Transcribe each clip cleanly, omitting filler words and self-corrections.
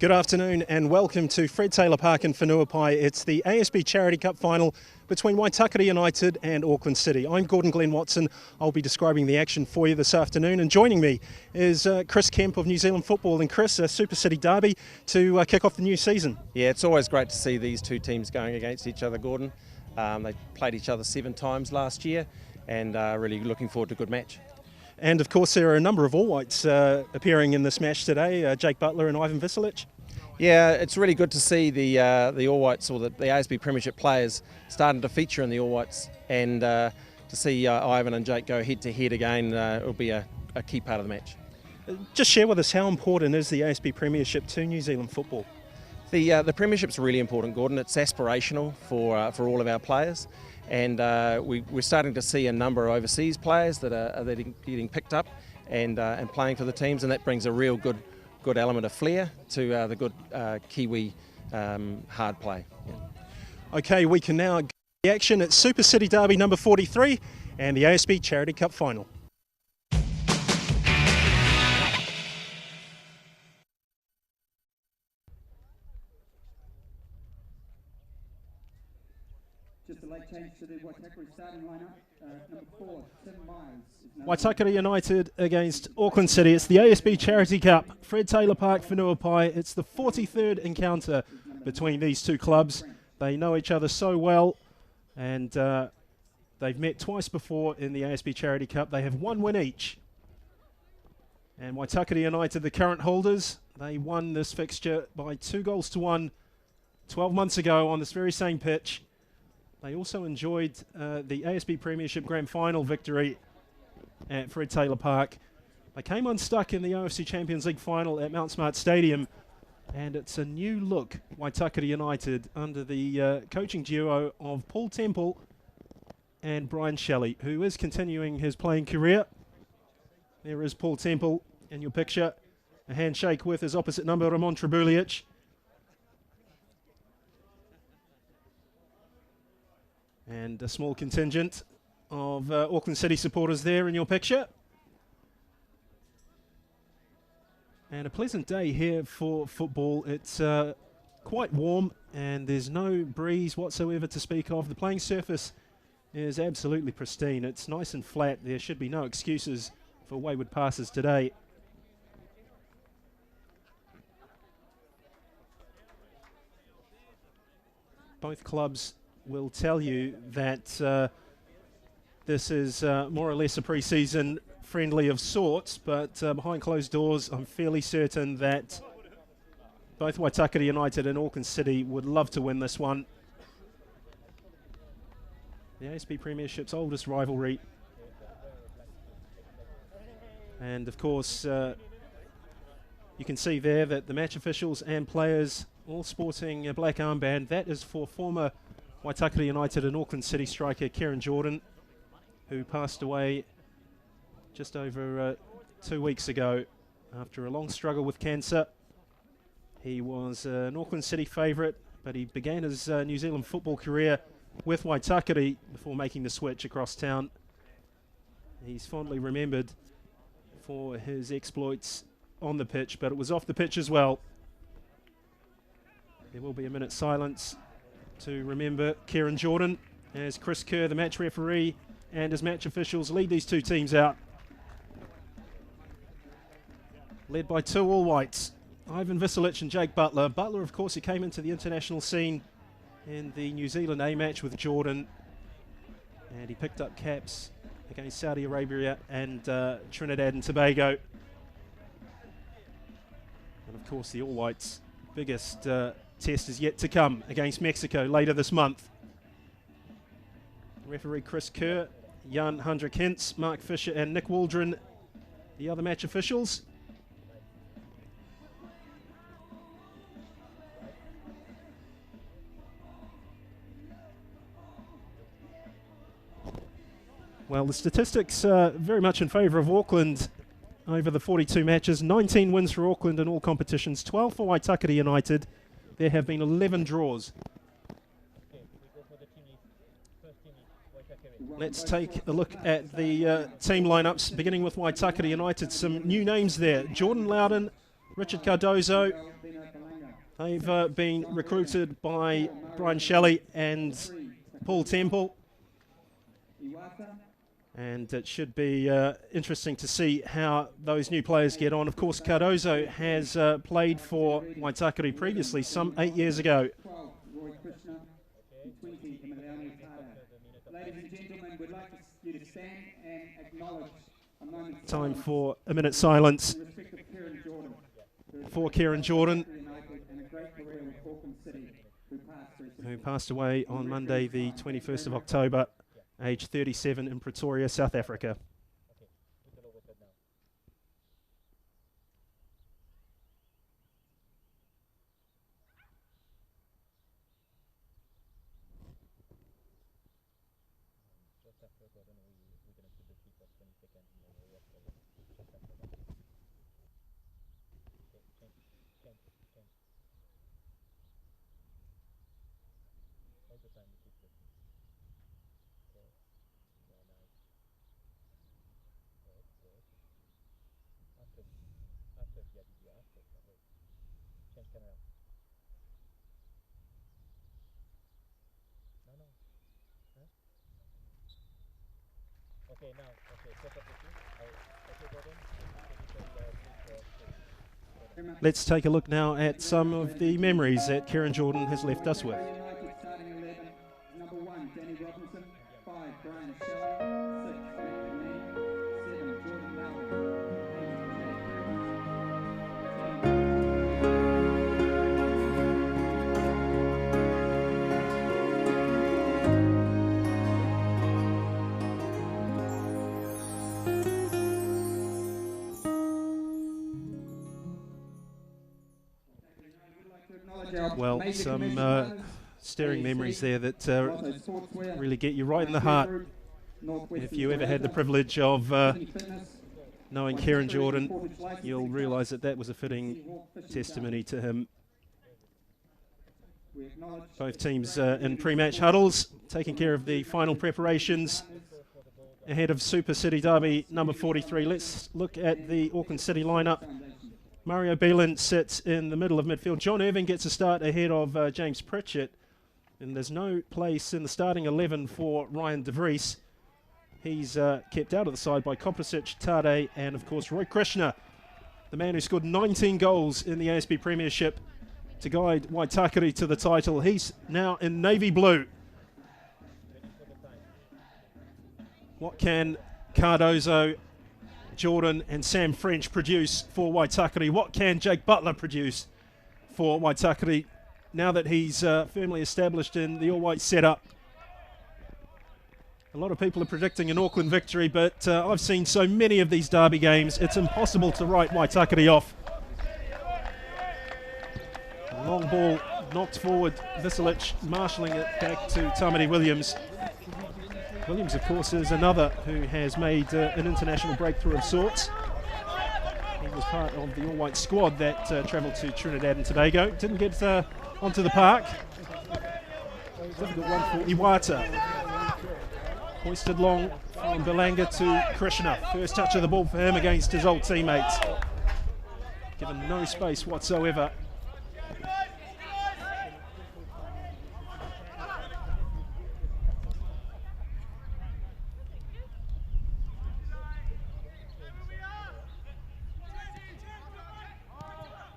Good afternoon and welcome to Fred Taylor Park in Whenuapai. It's the ASB Charity Cup final between Waitakere United and Auckland City. I'm Gordon Glenn Watson. I'll be describing the action for you this afternoon, and joining me is Chris Kemp of New Zealand Football. And Chris, a Super City derby to kick off the new season. Yeah, it's always great to see these two teams going against each other, Gordon. They played each other 7 times last year, and really looking forward to a good match. And of course there are a number of All Whites appearing in this match today, Jake Butler and Ivan Visilic. Yeah, it's really good to see the All Whites, or the ASB Premiership players, starting to feature in the All Whites, and to see Ivan and Jake go head to head again will be a key part of the match. Just share with us, how important is the ASB Premiership to New Zealand football? The Premiership's really important, Gordon. It's aspirational for all of our players, and we're starting to see a number of overseas players that are getting picked up and playing for the teams, and that brings a real good element of flair to the good Kiwi hard play. Yeah. Okay, we can now go to the action at Super City Derby number 43 and the ASB Charity Cup final. Just a late change to the Waitakere starting lineup. Number 4, Tim Myers. Waitakere United against Auckland City. It's the ASB Charity Cup, Fred Taylor Park, Whenuapai. It's the 43rd encounter between these two clubs. They know each other so well, and they've met twice before in the ASB Charity Cup. They have 1 win each. And Waitakere United, the current holders, they won this fixture by 2-1 12 months ago on this very same pitch. They also enjoyed the ASB Premiership Grand Final victory at Fred Taylor Park. They came unstuck in the OFC Champions League final at Mount Smart Stadium, and it's a new look Waitakere United under the coaching duo of Paul Temple and Brian Shelley, who is continuing his playing career. There is Paul Temple in your picture, a handshake with his opposite number, Ramon Trebulic. And a small contingent of Auckland City supporters there in your picture. And a pleasant day here for football. It's quite warm and there's no breeze whatsoever to speak of. The playing surface is absolutely pristine. It's nice and flat. There should be no excuses for wayward passes today. Both clubs will tell you that this is more or less a pre-season friendly of sorts, but behind closed doors I'm fairly certain that both Waitakere United and Auckland City would love to win this one. The ASB Premiership's oldest rivalry, and of course you can see there that the match officials and players all sporting a black armband. That is for former Waitakere United and Auckland City striker Kieran Jordan, who passed away just over 2 weeks ago after a long struggle with cancer. He was an Auckland City favourite, but he began his New Zealand football career with Waitakere before making the switch across town. He's fondly remembered for his exploits on the pitch, but it was off the pitch as well. There will be a minute's silence to remember Kieran Jordan as Chris Kerr, the match referee, and his match officials lead these two teams out. Led by 2 All Whites, Ivan Visilic and Jake Butler. Butler, of course, he came into the international scene in the New Zealand A match with Jordan, and he picked up caps against Saudi Arabia and Trinidad and Tobago. And of course the All Whites' biggest test is yet to come against Mexico later this month. Referee Chris Kerr, Jan Hendrik Hintz, Mark Fisher and Nick Waldron, the other match officials. Well, the statistics are very much in favour of Auckland over the 42 matches. 19 wins for Auckland in all competitions, 12 for Waitakere United. There have been 11 draws. Let's take a look at the team lineups, beginning with Waitakere United. Some new names there. Jordan Loudon, Richard Cardozo, They've been recruited by Brian Shelley and Paul Temple. And it should be interesting to see how those new players get on. Of course, Cardozo has played for Waitakere previously, some 8 years ago. Ladies and gentlemen, we'd like you to stand and acknowledge a moment. Time for a minute's silence In respect of Kieran Jordan, for Kieran Jordan, and a great career with Auckland City, who passed away on Monday, the 21st of October, aged 37, in Pretoria, South Africa. Let's take a look now at some of the memories that Kieran Jordan has left us with. starting 11, number 1, Danny Robinson, 5, Brian Shelley, 6, Matt Lee, 7, Jordan Loudon, 10. Well, some stirring memories there that really get you right in the heart. If you ever had the privilege of knowing Kieran Jordan, you'll realise that that was a fitting testimony to him. Both teams in pre-match huddles, taking care of the final preparations ahead of Super City Derby number 43. Let's look at the Auckland City lineup. Mario Beelan sits in the middle of midfield. John Irving gets a start ahead of James Pritchett. And there's no place in the starting 11 for Ryan De Vries. He's kept out of the side by Koprasic, Tade, and of course Roy Krishna, the man who scored 19 goals in the ASB Premiership to guide Waitakere to the title. He's now in navy blue. What can Cardozo, Jordan and Sam French produce for Waitakere? What can Jake Butler produce for Waitakere now that he's firmly established in the all-white setup? A lot of people are predicting an Auckland victory, but I've seen so many of these derby games, it's impossible to write Waitakere off. A long ball knocked forward, Visilic marshalling it back to Tamati Williams. Williams, of course, is another who has made an international breakthrough of sorts. He was part of the all-white squad that travelled to Trinidad and Tobago. Didn't get onto the park. Difficult one for Iwata. Hoisted long from Belanga to Krishna. First touch of the ball for him against his old teammates. Given no space whatsoever.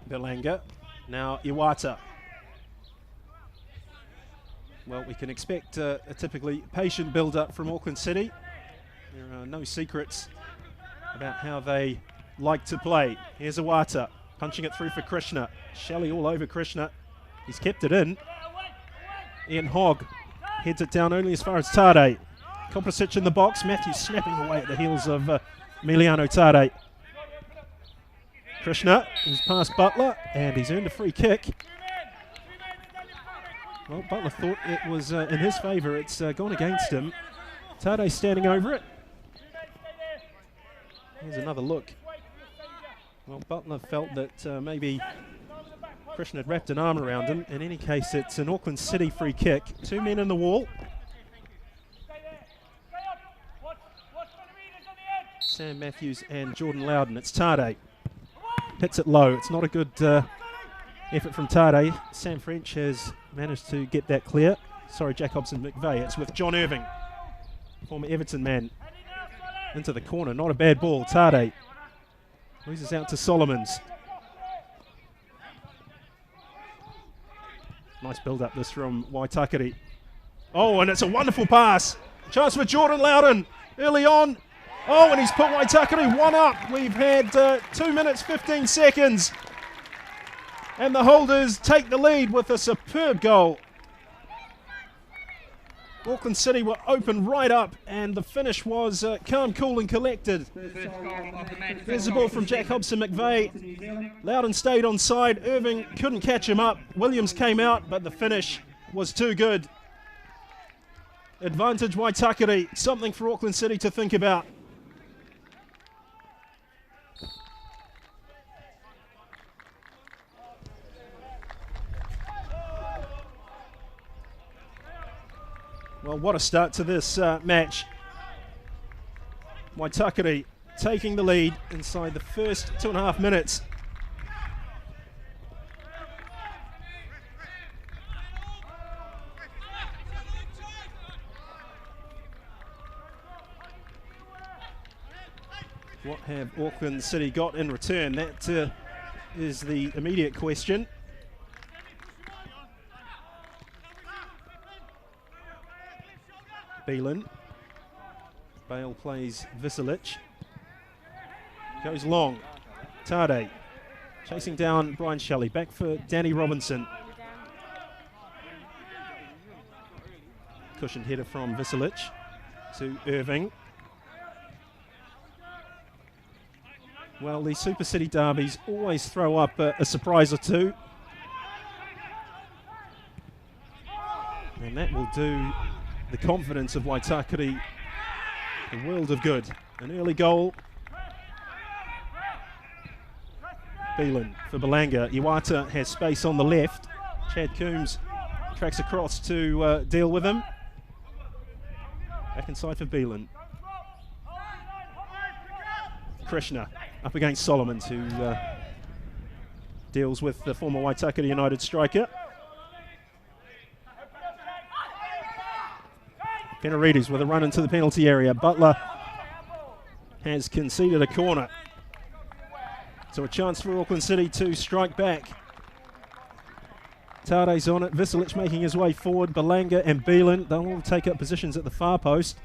Belanga, now Iwata. Well, we can expect a typically patient build-up from Auckland City. There are no secrets about how they like to play. Here's Iwata, punching it through for Krishna. Shelley all over Krishna. He's kept it in. Ian Hogg heads it down only as far as Tade. Koprasic in the box. Matthews snapping away at the heels of Emiliano Tade. Krishna is past Butler, and he's earned a free kick. Well, Butler thought it was in his favour. It's gone against him. Tade standing over it. Here's another look. Well, Butler felt that maybe Krishna had wrapped an arm around him. In any case, it's an Auckland City free kick. 2 men in the wall. Sam Matthews and Jordan Loudon. It's Tade. Hits it low. It's not a good Effort from Tade. Sam French has managed to get that clear. Sorry, Jack Hobson-McVeigh. It's with John Irving, former Everton man. Into the corner. Not a bad ball. Tade loses out to Solomons. Nice build-up this from Waitakere. Oh, and it's a wonderful pass. Chance for Jordan Loudon early on. Oh, and he's put Waitakere one up. We've had 2 minutes, 15 seconds. And the holders take the lead with a superb goal. Auckland City were open right up, and the finish was calm, cool and collected. There's the ball from Jack Hobson-McVeigh. Loudon stayed on side. Irving couldn't catch him up. Williams came out, but the finish was too good. Advantage Waitakere, something for Auckland City to think about. Well, what a start to this match. Waitakere taking the lead inside the first 2.5 minutes. What have Auckland City got in return? That is the immediate question. Beelan. Bale plays Visilic. Goes long. Tade chasing down Brian Shelley. Back for Danny Robinson. Cushioned header from Visilic to Irving. Well, these Super City derbies always throw up a surprise or two. And that will do the confidence of Waitakere a world of good. An early goal. Beelan for Belanga. Iwata has space on the left. Chad Coombs tracks across to deal with him. Back inside for Beelan. Krishna up against Solomons, who deals with the former Waitakere United striker. Penarides with a run into the penalty area. Butler has conceded a corner. So a chance for Auckland City to strike back. Tade's on it. Visilic making his way forward. Belanga and Beelan, they'll all take up positions at the far post.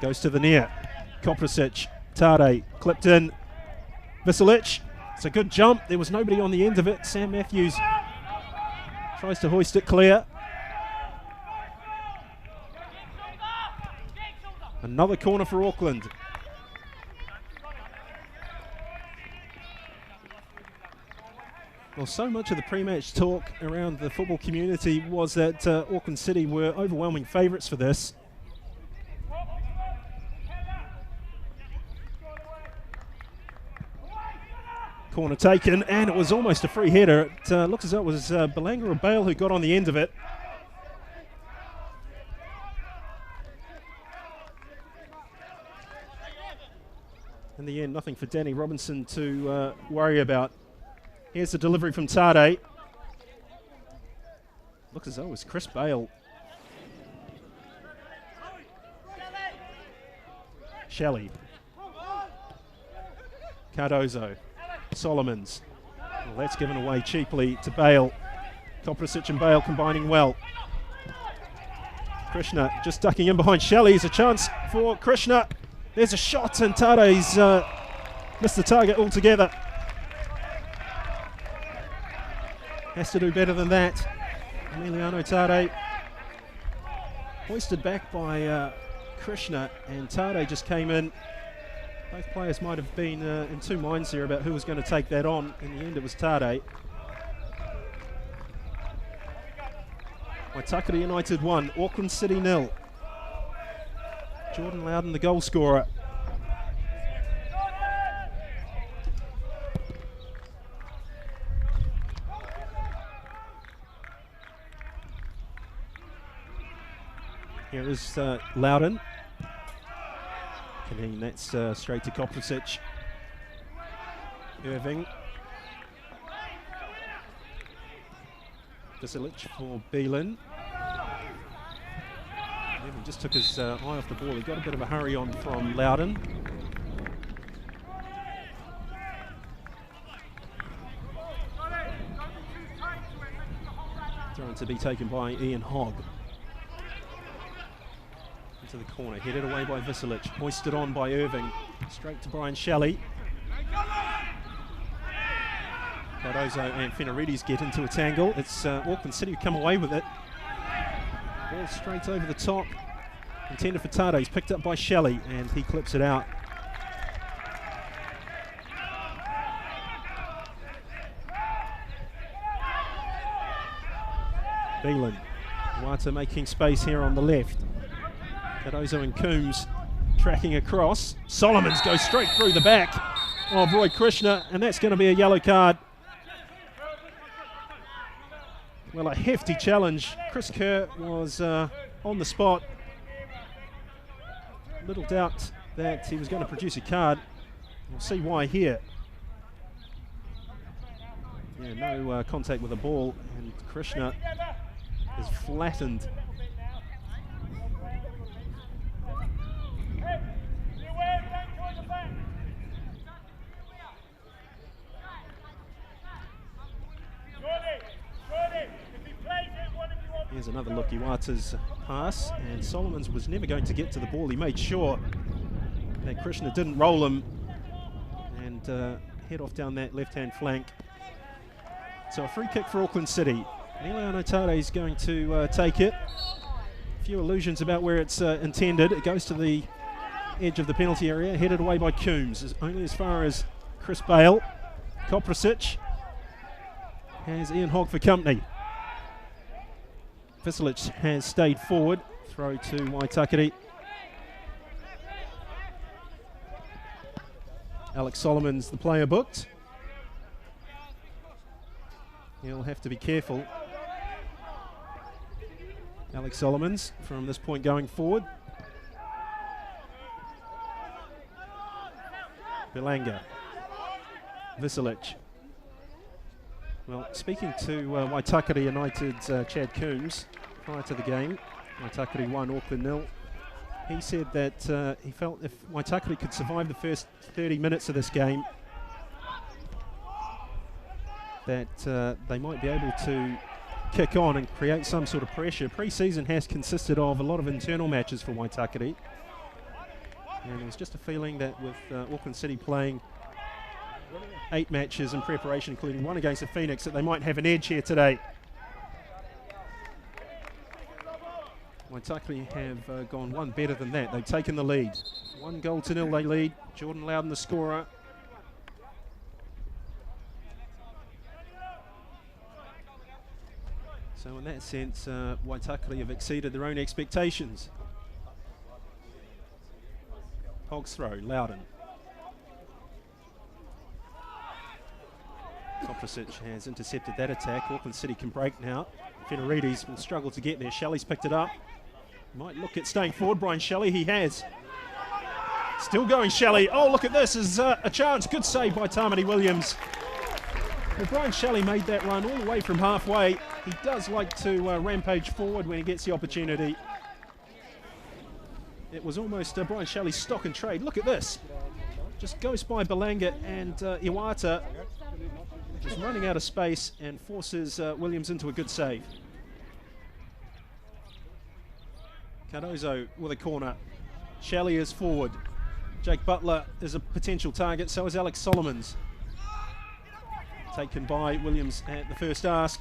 Goes to the near. Koprasic. Tade clipped in. Visilic. It's a good jump. There was nobody on the end of it. Sam Matthews tries to hoist it clear. Another corner for Auckland. Well, so much of the pre-match talk around the football community was that Auckland City were overwhelming favourites for this. Corner taken, and it was almost a free header. It looks as though it was Belanga or Bale who got on the end of it. In the end, nothing for Danny Robinson to worry about. Here's the delivery from Tade. Looks as though it was Chris Bale. Shelley. Cardozo. Solomons. Well, that's given away cheaply to Bale. Koprasic and Bale combining well. Krishna just ducking in behind Shelley. There's a chance for Krishna. There's a shot, and Tade's missed the target altogether. Has to do better than that. Emiliano Tade hoisted back by Krishna, and Tade just came in. Both players might have been in two minds here about who was going to take that on. In the end, it was Tade. Waitakere United 1, Auckland City 0. Jordan Loudon, the goal scorer. Here is Loudon. And that's straight to Koprasic. Irving. Visilic for Beelan. Irving just took his eye off the ball. He got a bit of a hurry on from Loudon. Thrown to be taken by Ian Hogg. Into the corner, headed away by Visilic. Hoisted on by Irving. Straight to Brian Shelley. Cardozo and Fenarides get into a tangle. It's Auckland City who come away with it. Ball straight over the top. Intended for Tade. He's picked up by Shelley and he clips it out. Beelan. Waitakere making space here on the left. Cardozo and Coombs tracking across. Solomons goes straight through the back of Roy Krishna, and that's going to be a yellow card. Well, a hefty challenge. Chris Kerr was on the spot. Little doubt that he was going to produce a card. We'll see why here. Yeah, no contact with the ball, and Krishna is flattened. Here's another look. Iwata's pass, and Solomons was never going to get to the ball. He made sure that Krishna didn't roll him and head off down that left-hand flank. So a free kick for Auckland City. Emiliano Tade is going to take it. A few illusions about where it's intended. It goes to the edge of the penalty area, headed away by Coombs, only as far as Chris Bale. Koprasic has Ian Hogg for company. Visilic has stayed forward. Throw to Waitakere. Alex Solomons, the player booked. He'll have to be careful. Alex Solomons from this point going forward. Belanga. Visilic. Well, speaking to Waitakere United's Chad Coombs prior to the game, Waitakere won, Auckland 0. He said that he felt if Waitakere could survive the first 30 minutes of this game, that they might be able to kick on and create some sort of pressure. Pre-season has consisted of a lot of internal matches for Waitakere, and it was just a feeling that with Auckland City playing 8 matches in preparation, including one against the Phoenix, that they might have an edge here today. Waitakere have gone one better than that. They've taken the lead. 1-0 they lead. Jordan Loudon the scorer. So in that sense, Waitakere have exceeded their own expectations. Hogg's throw, Loudon. Koprasic has intercepted that attack. Auckland City can break now. Fenarides will struggle to get there. Shelley's picked it up. Might look at staying forward. Brian Shelley, he has. Still going Shelley. Oh, look at this. Is a chance. Good save by Tamati Williams. Well, Brian Shelley made that run all the way from halfway. He does like to rampage forward when he gets the opportunity. It was almost Brian Shelley's stock and trade. Look at this. Just goes by Belanga and Iwata. Just running out of space and forces Williams into a good save. Cardozo with a corner. Shelley is forward. Jake Butler is a potential target, so is Alex Solomons. Taken by Williams at the first ask.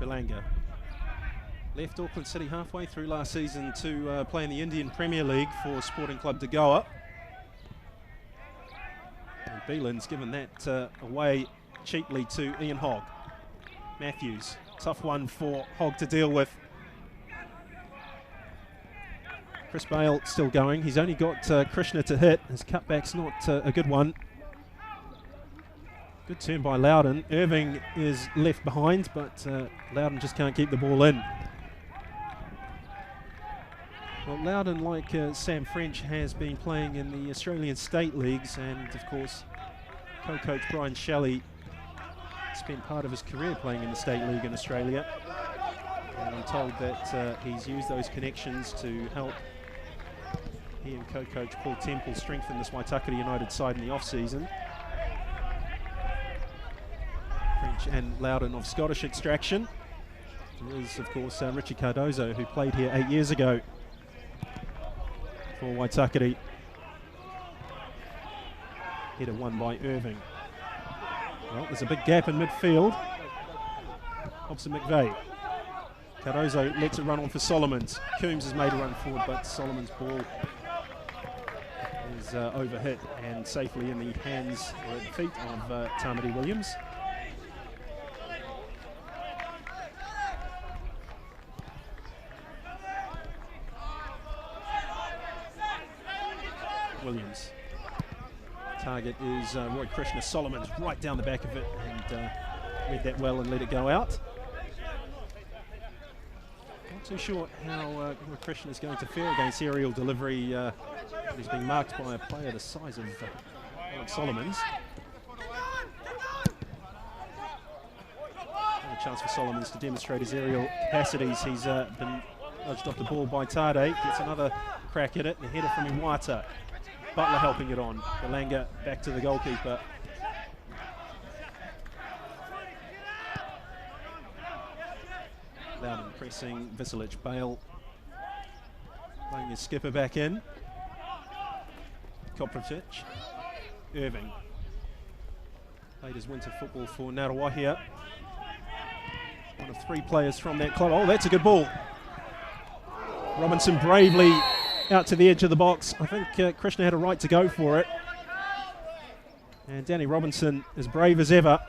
Belanga. Left Auckland City halfway through last season to play in the Indian Premier League for Sporting Club De Goa. And Beelan's given that away cheaply to Ian Hogg. Matthews, tough one for Hogg to deal with. Chris Bale still going. He's only got Krishna to hit. His cutback's not a good one. Good turn by Loudon. Irving is left behind, but Loudon just can't keep the ball in. Well, Loudon, like Sam French, has been playing in the Australian state leagues, and of course co-coach Brian Shelley spent part of his career playing in the state league in Australia, and I'm told that he's used those connections to help he and co-coach Paul Temple strengthen this Waitakere United side in the off-season. French and Loudon of Scottish extraction. There is, of course, Richie Cardozo, who played here 8 years ago for Waitakere. Header won by Irving. Well, there's a big gap in midfield. Hobson McVeigh. Cardozo lets it run on for Solomons. Coombs has made a run forward, but Solomons' ball is overhit and safely in the hands or at the feet of Tamati Williams. Williams. Target is Roy Krishna. Solomons right down the back of it and read that well and let it go out. Not too sure how Roy Krishna is going to fare against aerial delivery. He's being marked by a player the size of Alex Solomons. And a chance for Solomons to demonstrate his aerial capacities. He's been nudged off the ball by Tade. Gets another crack at it. The header from Iwata. Butler helping it on. Galanga back to the goalkeeper. Loudon pressing Visilic. Bale playing his skipper back in. Koprivic. Irving. Played his winter football for Ngaruawahia. One of 3 players from that club. Oh, that's a good ball. Robinson bravely out to the edge of the box. I think Krishna had a right to go for it. And Danny Robinson, as brave as ever,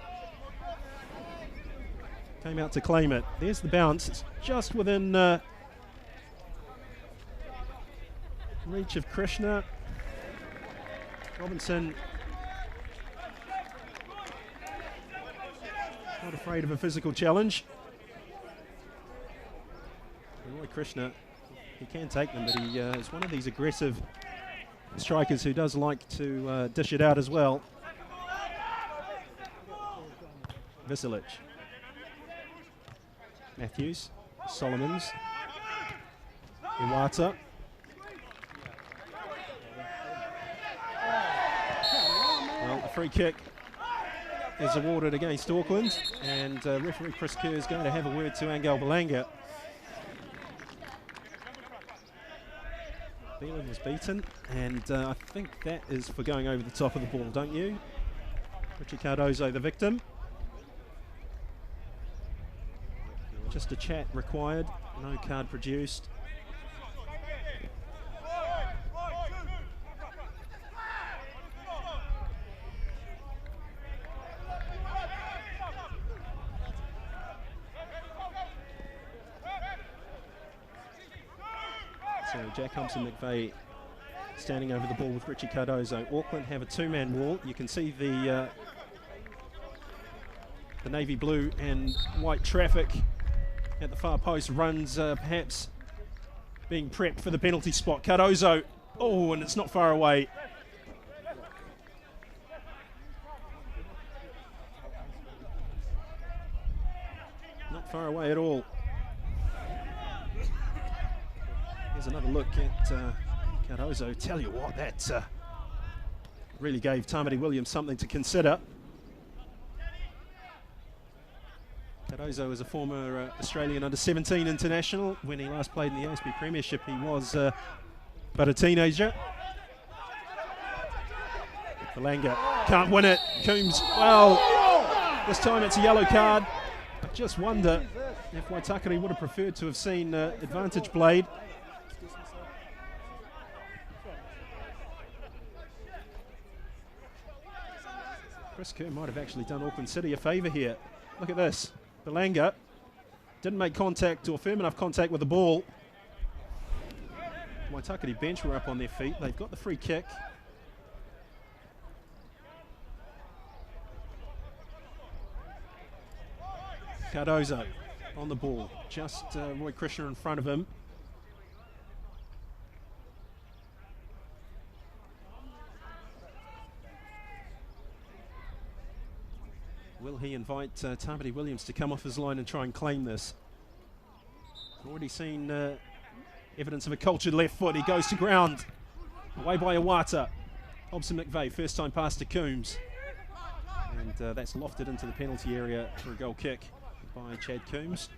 came out to claim it. There's the bounce. It's just within reach of Krishna. Robinson not afraid of a physical challenge. And Roy Krishna, he can take them, but he is one of these aggressive strikers who does like to dish it out as well. Visilic. Matthews. Solomons. Iwata. Well, the free kick is awarded against Auckland, and referee Chris Kerr is going to have a word to Angel Balanga. Beelan was beaten, and I think that is for going over the top of the ball, don't you? Richie Cardozo, the victim. Just a chat required, no card produced. So Jack Hobson McVeigh standing over the ball with Richie Cardozo. Auckland have a 2-man wall. You can see the navy blue and white traffic at the far post. Runs perhaps being prepped for the penalty spot. Cardozo, oh, and it's not far away. Not far away at all. Here's another look at Cardozo. Tell you what, that really gave Tamati Williams something to consider. Cardozo is a former Australian under-17 international. When he last played in the ASB Premiership, he was but a teenager. Galanga can't win it. Coombs, well, this time it's a yellow card. I just wonder if Waitakere would have preferred to have seen advantage played. Chris Kerr might have actually done Auckland City a favour here. Look at this. Galanga didn't make contact or firm enough contact with the ball. Waitakere bench were up on their feet. They've got the free kick. Cardozo on the ball, just Roy Krishna in front of him. Will he invite Tamati Williams to come off his line and try and claim this? Already seen evidence of a cultured left foot. He goes to ground. Away by Iwata. Hobson McVeigh, first time pass to Coombs. And that's lofted into the penalty area for a goal kick by Chad Coombs.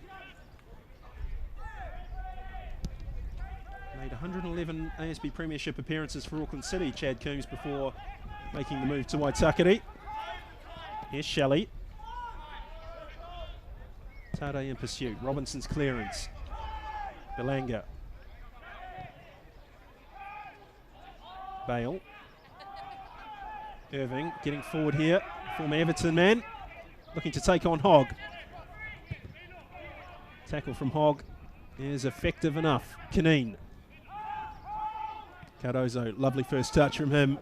Made 111 ASB Premiership appearances for Auckland City, Chad Coombs, before making the move to Waitakere. Here's Shelley. Tade in pursuit. Robinson's clearance. Belanga. Bale. Irving getting forward here. Former Everton man. Looking to take on Hogg. Tackle from Hogg is effective enough. Caneen. Cardozo, lovely first touch from him.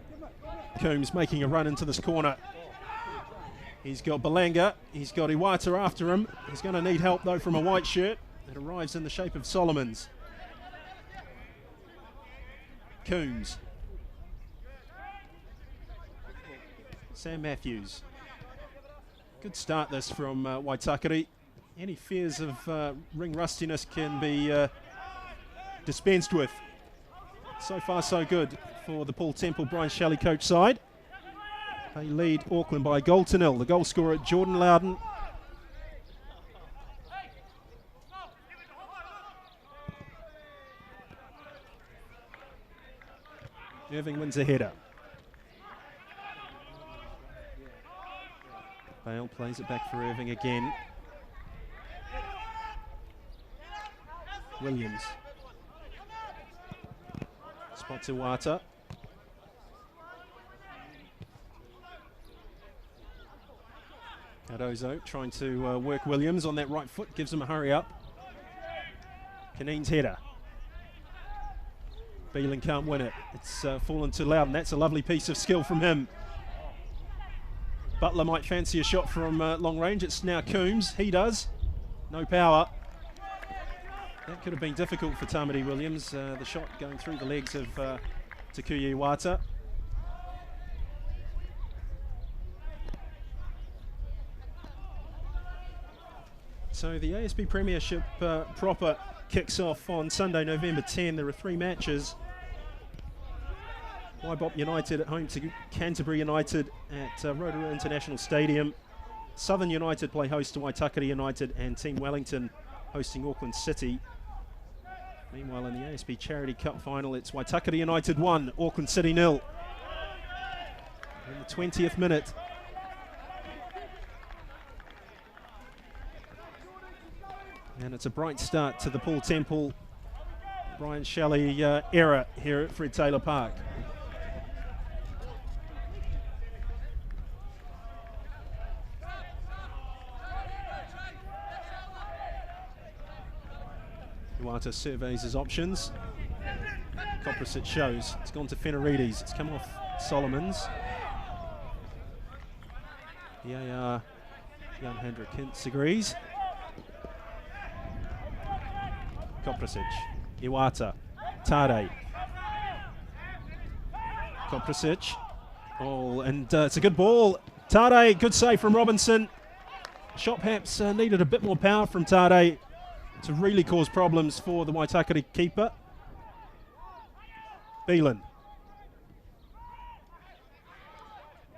Coombs making a run into this corner. He's got Belanga, he's got Iwata after him. He's going to need help though from a white shirt. It arrives in the shape of Solomons. Coombs. Sam Matthews. Good start this from Waitakere. Any fears of ring rustiness can be dispensed with. So far so good for the Paul Temple, Brian Shelley coach side. They lead Auckland by a goal to nil. The goal scorer, Jordan Loudon. Irving wins a header. Bale plays it back for Irving again. Williams. Spots Iwata. Cardozo trying to work Williams on that right foot, gives him a hurry up. Caneen's header. Beelan can't win it. It's fallen to Loudon. That's a lovely piece of skill from him. Butler might fancy a shot from long range. It's now Coombs. He does. No power. That could have been difficult for Tamati Williams. The shot going through the legs of Takuya Iwata. So the ASB Premiership proper kicks off on Sunday, November 10. There are 3 matches. Waibop United at home to Canterbury United at Rotorua International Stadium. Southern United play host to Waitakere United, and Team Wellington hosting Auckland City. Meanwhile, in the ASB Charity Cup final, it's Waitakere United 1, Auckland City 0. In the 20th minute. And it's a bright start to the Paul Temple, Brian Shelley era here at Fred Taylor Park. Iwata surveys his options. Koprasic shows. It's gone to Fenarides. It's come off Solomons. Jan Hendrik Hintz agrees. Koprasic, Iwata, Tade, Koprasic, and it's a good ball. Tade, good save from Robinson. Shot perhaps needed a bit more power from Tade to really cause problems for the Waitakere keeper. Beelan.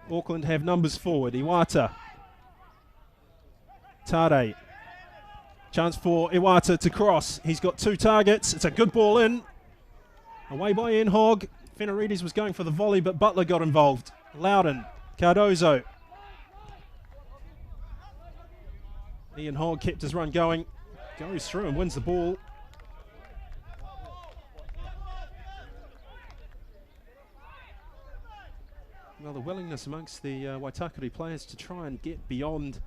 Auckland have numbers forward. Iwata, Tade. Chance for Iwata to cross. He's got 2 targets. It's a good ball in. Away by Ian Hogg. Fenarides was going for the volley, but Butler got involved. Loudon, Cardozo. Ian Hogg kept his run going. Goes through and wins the ball. Well, the willingness amongst the Waitakere players to try and get beyond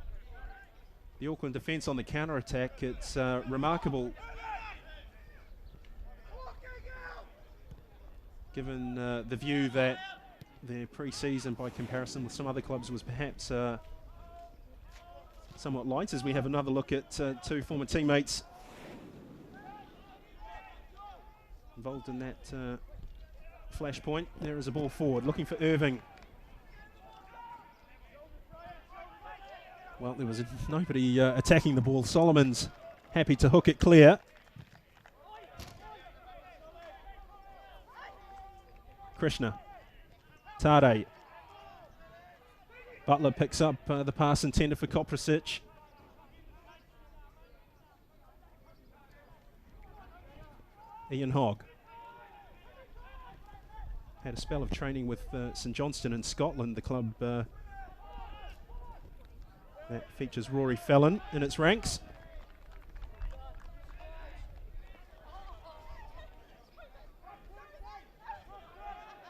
the Auckland defence on the counter-attack, it's remarkable. Given the view that their pre-season, by comparison with some other clubs, was perhaps somewhat light as we have another look at two former teammates involved in that flashpoint. There is a ball forward, looking for Irving. Well, there was nobody attacking the ball. Solomon's happy to hook it clear. Krishna. Tade. Butler picks up the pass intended for Koprasic. Ian Hogg. Had a spell of training with St Johnstone in Scotland, the club that features Rory Fallon in its ranks.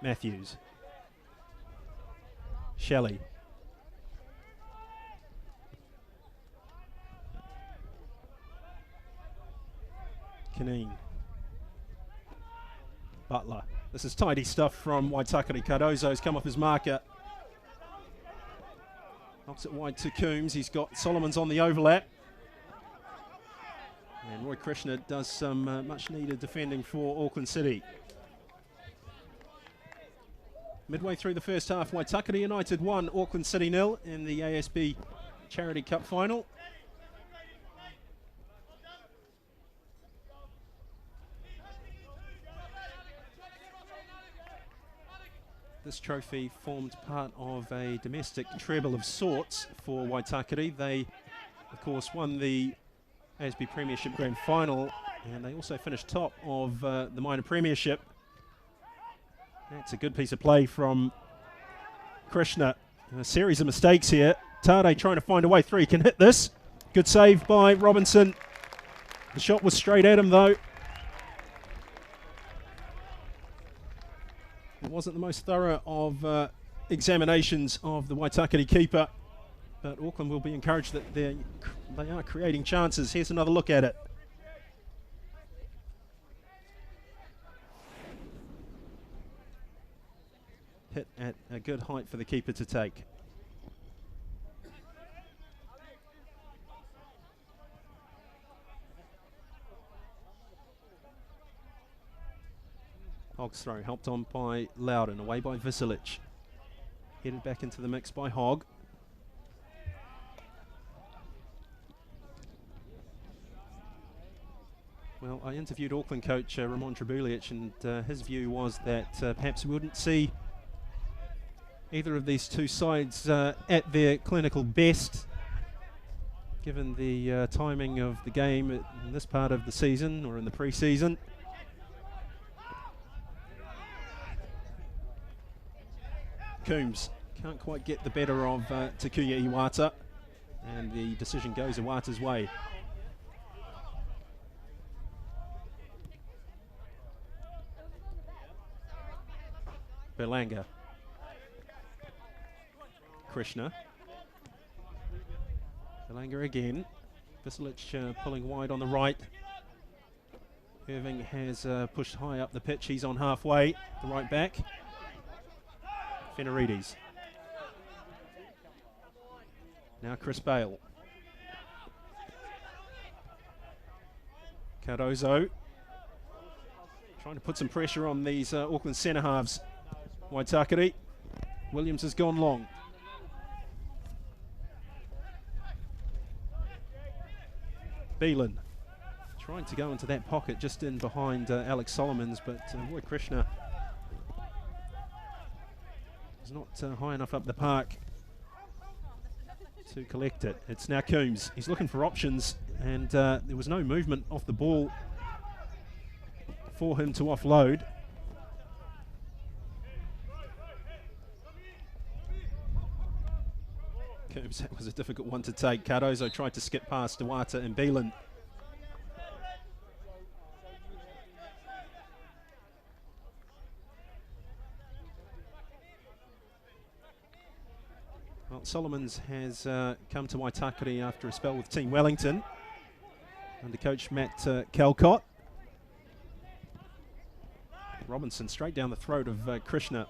Matthews. Shelley. Caneen. Butler. This is tidy stuff from Waitakere. Cardozo's come off his marker. Knocks it wide to Coombs. He's got Solomons on the overlap. And Roy Krishna does some much needed defending for Auckland City. Midway through the first half, Waitakere United 1, Auckland City 0 in the ASB Charity Cup final. This trophy formed part of a domestic treble of sorts for Waitakere. They, of course, won the ASB Premiership Grand Final, and they also finished top of the minor premiership. That's a good piece of play from Krishna. A series of mistakes here. Tade trying to find a way through. He can hit this. Good save by Robinson. The shot was straight at him, though. It wasn't the most thorough of examinations of the Waitakere keeper, but Auckland will be encouraged that they are creating chances. Here's another look at it. Hit at a good height for the keeper to take. Hogg's throw helped on by Loudon, away by Visilic. Headed back into the mix by Hogg. Well, I interviewed Auckland coach Ramon Trebulic, and his view was that perhaps we wouldn't see either of these two sides at their clinical best, given the timing of the game in this part of the season or in the pre-season. Coombs can't quite get the better of Takuya Iwata, and the decision goes Iwata's way. Berlanga. Krishna. Berlanga again. Visilic pulling wide on the right. Irving has pushed high up the pitch. He's on halfway. The right back. Fenarides. Now Chris Bale. Cardozo. Trying to put some pressure on these Auckland centre halves. Waitakere. Williams has gone long. Beelan trying to go into that pocket just in behind Alex Solomons, but Roy Krishna is not high enough up the park to collect it. It's now Coombs. He's looking for options, and there was no movement off the ball for him to offload. Coombs, that was a difficult one to take. Cardozo tried to skip past Iwata and Beelan. Well, Solomons has come to Waitakere after a spell with Team Wellington under coach Matt Calcott. Robinson straight down the throat of Krishna.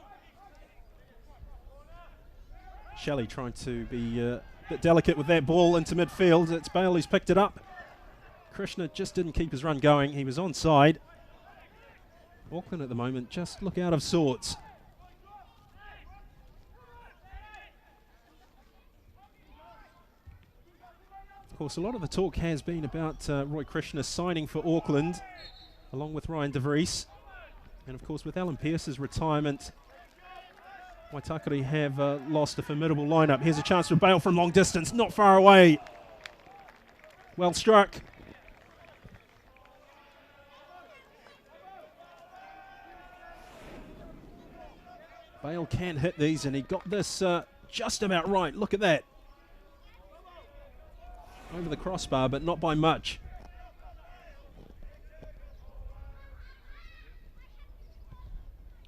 Shelley trying to be bit delicate with that ball into midfield. It's Bale who's picked it up. Krishna just didn't keep his run going. He was onside. Auckland at the moment just look out of sorts. Of course, a lot of the talk has been about Roy Krishna signing for Auckland, along with Ryan de Vries. And of course, with Alan Pearce's retirement, Waitakere have lost a formidable lineup. Here's a chance for Bale from long distance, not far away. Well struck. Bale can hit these, and he got this just about right. Look at that. Over the crossbar, but not by much.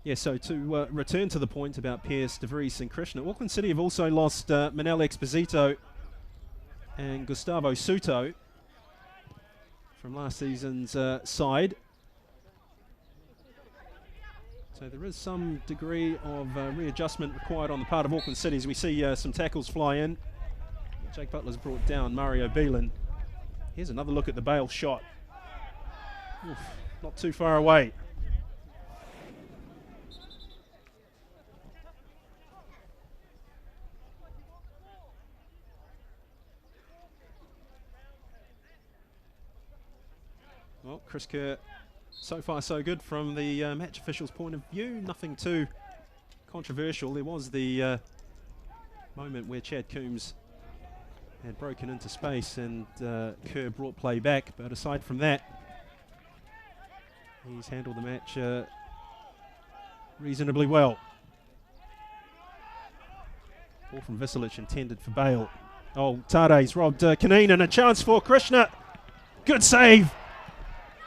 Yeah, so to return to the point about Pearce, de Vries and Krishna, Auckland City have also lost Manel Exposito and Gustavo Suto from last season's side. So there is some degree of readjustment required on the part of Auckland City as we see some tackles fly in. Jake Butler's brought down Mario Beelan. Here's another look at the Bale shot. Oof, not too far away. Well, Chris Kerr, so far so good from the match official's point of view. Nothing too controversial. There was the moment where Chad Coombs had broken into space and Kerr brought play back, but aside from that, he's handled the match reasonably well. Ball from Visilic intended for Bale. Oh, Tade's robbed Kaneen, and a chance for Krishna. Good save.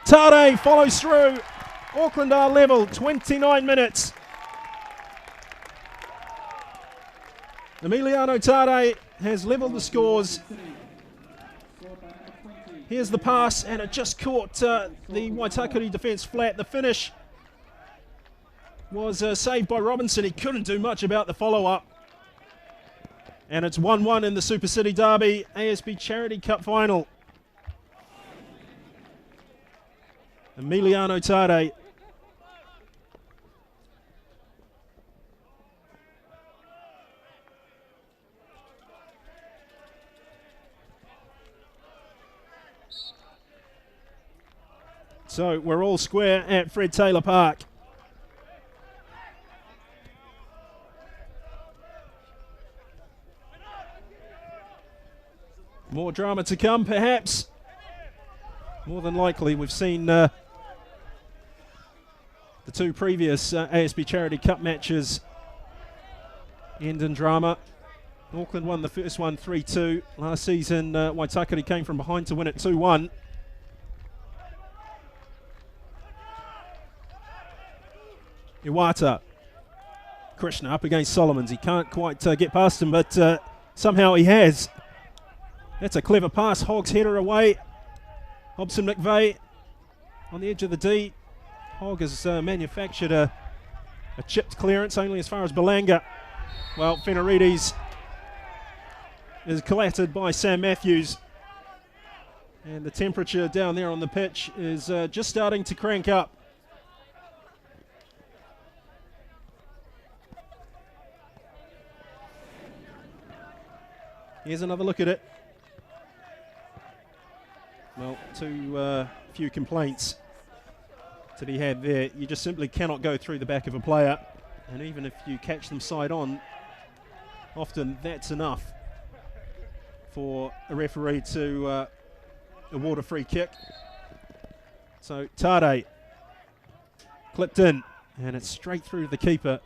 Tade follows through. Auckland are level, 29 minutes. Emiliano Tade has levelled the scores. Here's the pass, and it just caught the Waitakere defence flat. The finish was saved by Robinson. He couldn't do much about the follow-up. And it's 1-1 in the Super City Derby ASB Charity Cup final. Emiliano Tade. So we're all square at Fred Taylor Park. More drama to come, perhaps. More than likely, we've seen the two previous ASB Charity Cup matches end in drama. Auckland won the first one 3-2. Last season, Waitakere came from behind to win it 2-1. Iwata. Krishna up against Solomons. He can't quite get past him, but somehow he has. That's a clever pass. Hogg's header away. Hobson McVeigh on the edge of the D. Hogg has manufactured a chipped clearance only as far as Belanga. Well, Fenarides is collated by Sam Matthews. And the temperature down there on the pitch is just starting to crank up. Here's another look at it. Well, too few complaints to be had there. You just simply cannot go through the back of a player, and even if you catch them side on, often that's enough for a referee to award a free kick. So Tade clipped in, and it's straight through the keeper.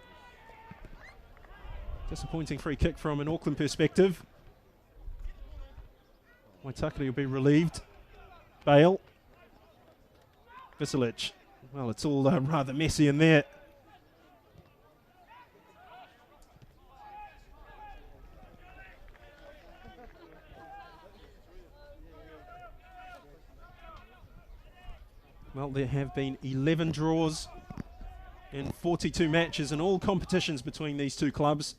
Disappointing free kick from an Auckland perspective. Waitakere will be relieved. Bale. Visilic. Well, it's all rather messy in there. Well, there have been 11 draws in 42 matches in all competitions between these two clubs.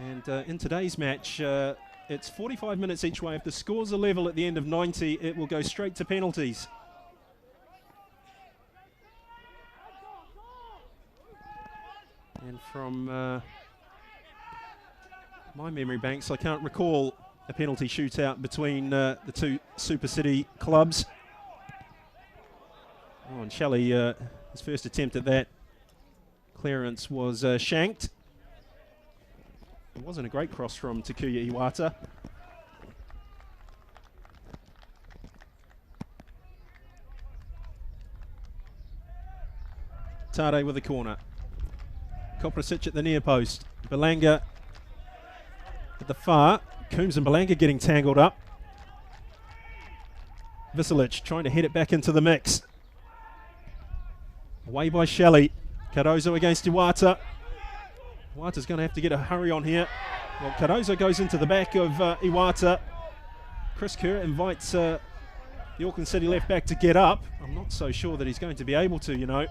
And in today's match, it's 45 minutes each way. If the scores are level at the end of 90, it will go straight to penalties. And from my memory banks, I can't recall a penalty shootout between the two Super City clubs. Oh, and Shelley, his first attempt at that clearance was shanked. It wasn't a great cross from Takuya Iwata. Tade with the corner. Koprasic at the near post. Belanga at the far. Coombs and Belanga getting tangled up. Visilic trying to head it back into the mix. Away by Shelley. Cardozo against Iwata. Iwata's going to have to get a hurry on here. Well, Cardozo goes into the back of Iwata. Chris Kerr invites the Auckland City left back to get up. I'm not so sure that he's going to be able to, you know.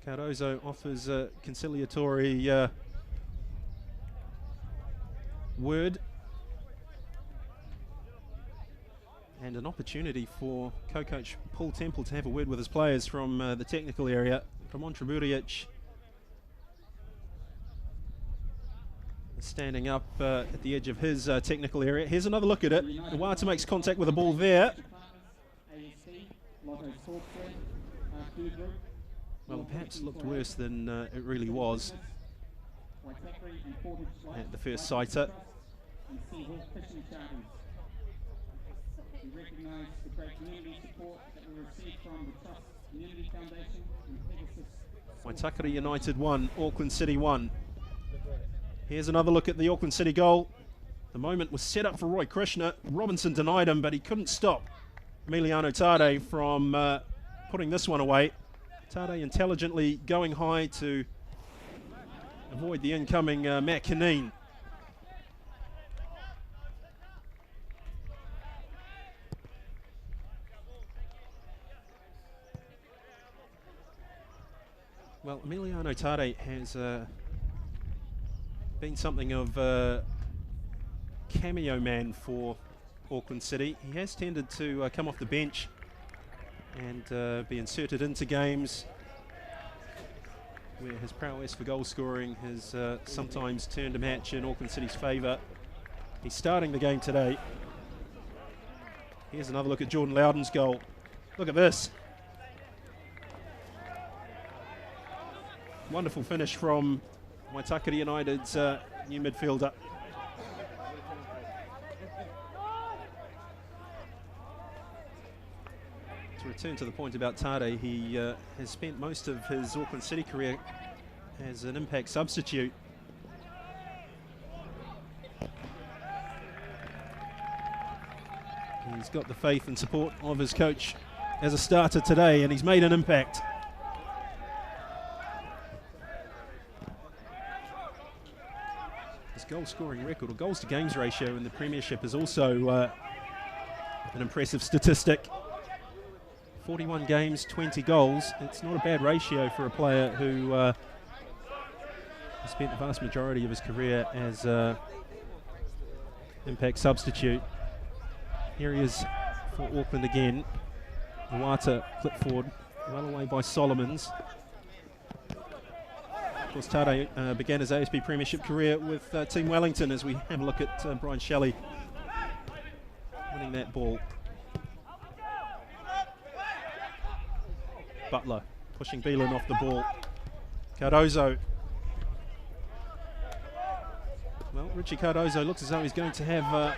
Cardozo offers a conciliatory word and an opportunity for co-coach Paul Temple to have a word with his players from the technical area. Ramon Treburic standing up at the edge of his technical area. Here's another look at it. Iwata makes contact with the ball there. Well, it perhaps looked worse than it really was at the first sighter. Waitakere United 1, Auckland City 1. Here's another look at the Auckland City goal. The moment was set up for Roy Krishna. Robinson denied him, but he couldn't stop Emiliano Tade from putting this one away. Tade intelligently going high to avoid the incoming Matt Kineen. Well, Emiliano Tade has been something of a cameo man for Auckland City. He has tended to come off the bench and be inserted into games where his prowess for goal scoring has sometimes turned a match in Auckland City's favour. He's starting the game today. Here's another look at Jordan Loudon's goal. Look at this. Wonderful finish from Waitakere United's new midfielder. To return to the point about Tade, he has spent most of his Auckland City career as an impact substitute. He's got the faith and support of his coach as a starter today, and he's made an impact. His goal scoring record, or goals to games ratio in the Premiership, is also an impressive statistic. 41 games, 20 goals. It's not a bad ratio for a player who has spent the vast majority of his career as an impact substitute. Here he is for Auckland again. Iwata clipped forward, well away by Solomons. Of course, Tade began his ASB Premiership career with Team Wellington, as we have a look at Brian Shelley winning that ball. Butler pushing Beelan off the ball. Cardozo. Well, Richie Cardozo looks as though he's going to have a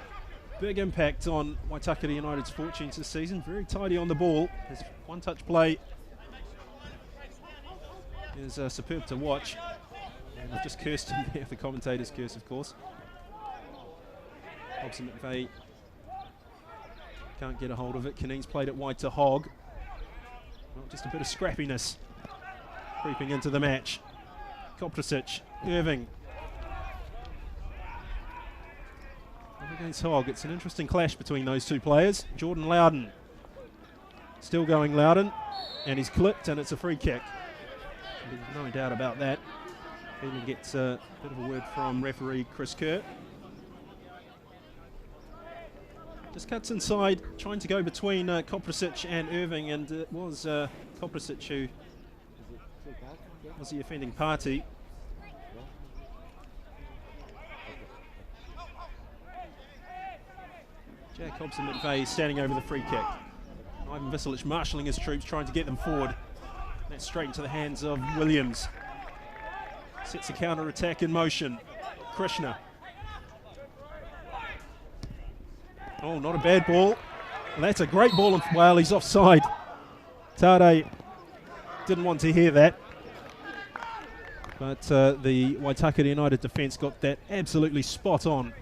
big impact on Waitakere United's fortunes this season. Very tidy on the ball. His one-touch play is superb to watch. And I've just cursed him there, the commentator's curse, of course. Hobson McVeigh can't get a hold of it. Kineen's played it wide to Hogg. Well, just a bit of scrappiness creeping into the match. Koprasic, Irving. Up against Hogg. It's an interesting clash between those two players. Jordan Loudon. Still going Loudon. And he's clipped, and it's a free kick. There's no doubt about that. Even gets a bit of a word from referee Chris Kerr. Just cuts inside, trying to go between Koprasic and Irving, and it was Koprasic who was the offending party. Jack Hobson-McVeigh standing over the free kick. Ivan Visilic marshalling his troops, trying to get them forward. That's straight into the hands of Williams. Sets a counter-attack in motion. Krishna. Oh, not a bad ball. Well, that's a great ball, and well, he's offside. Tade didn't want to hear that. But the Waitakere United defence got that absolutely spot on.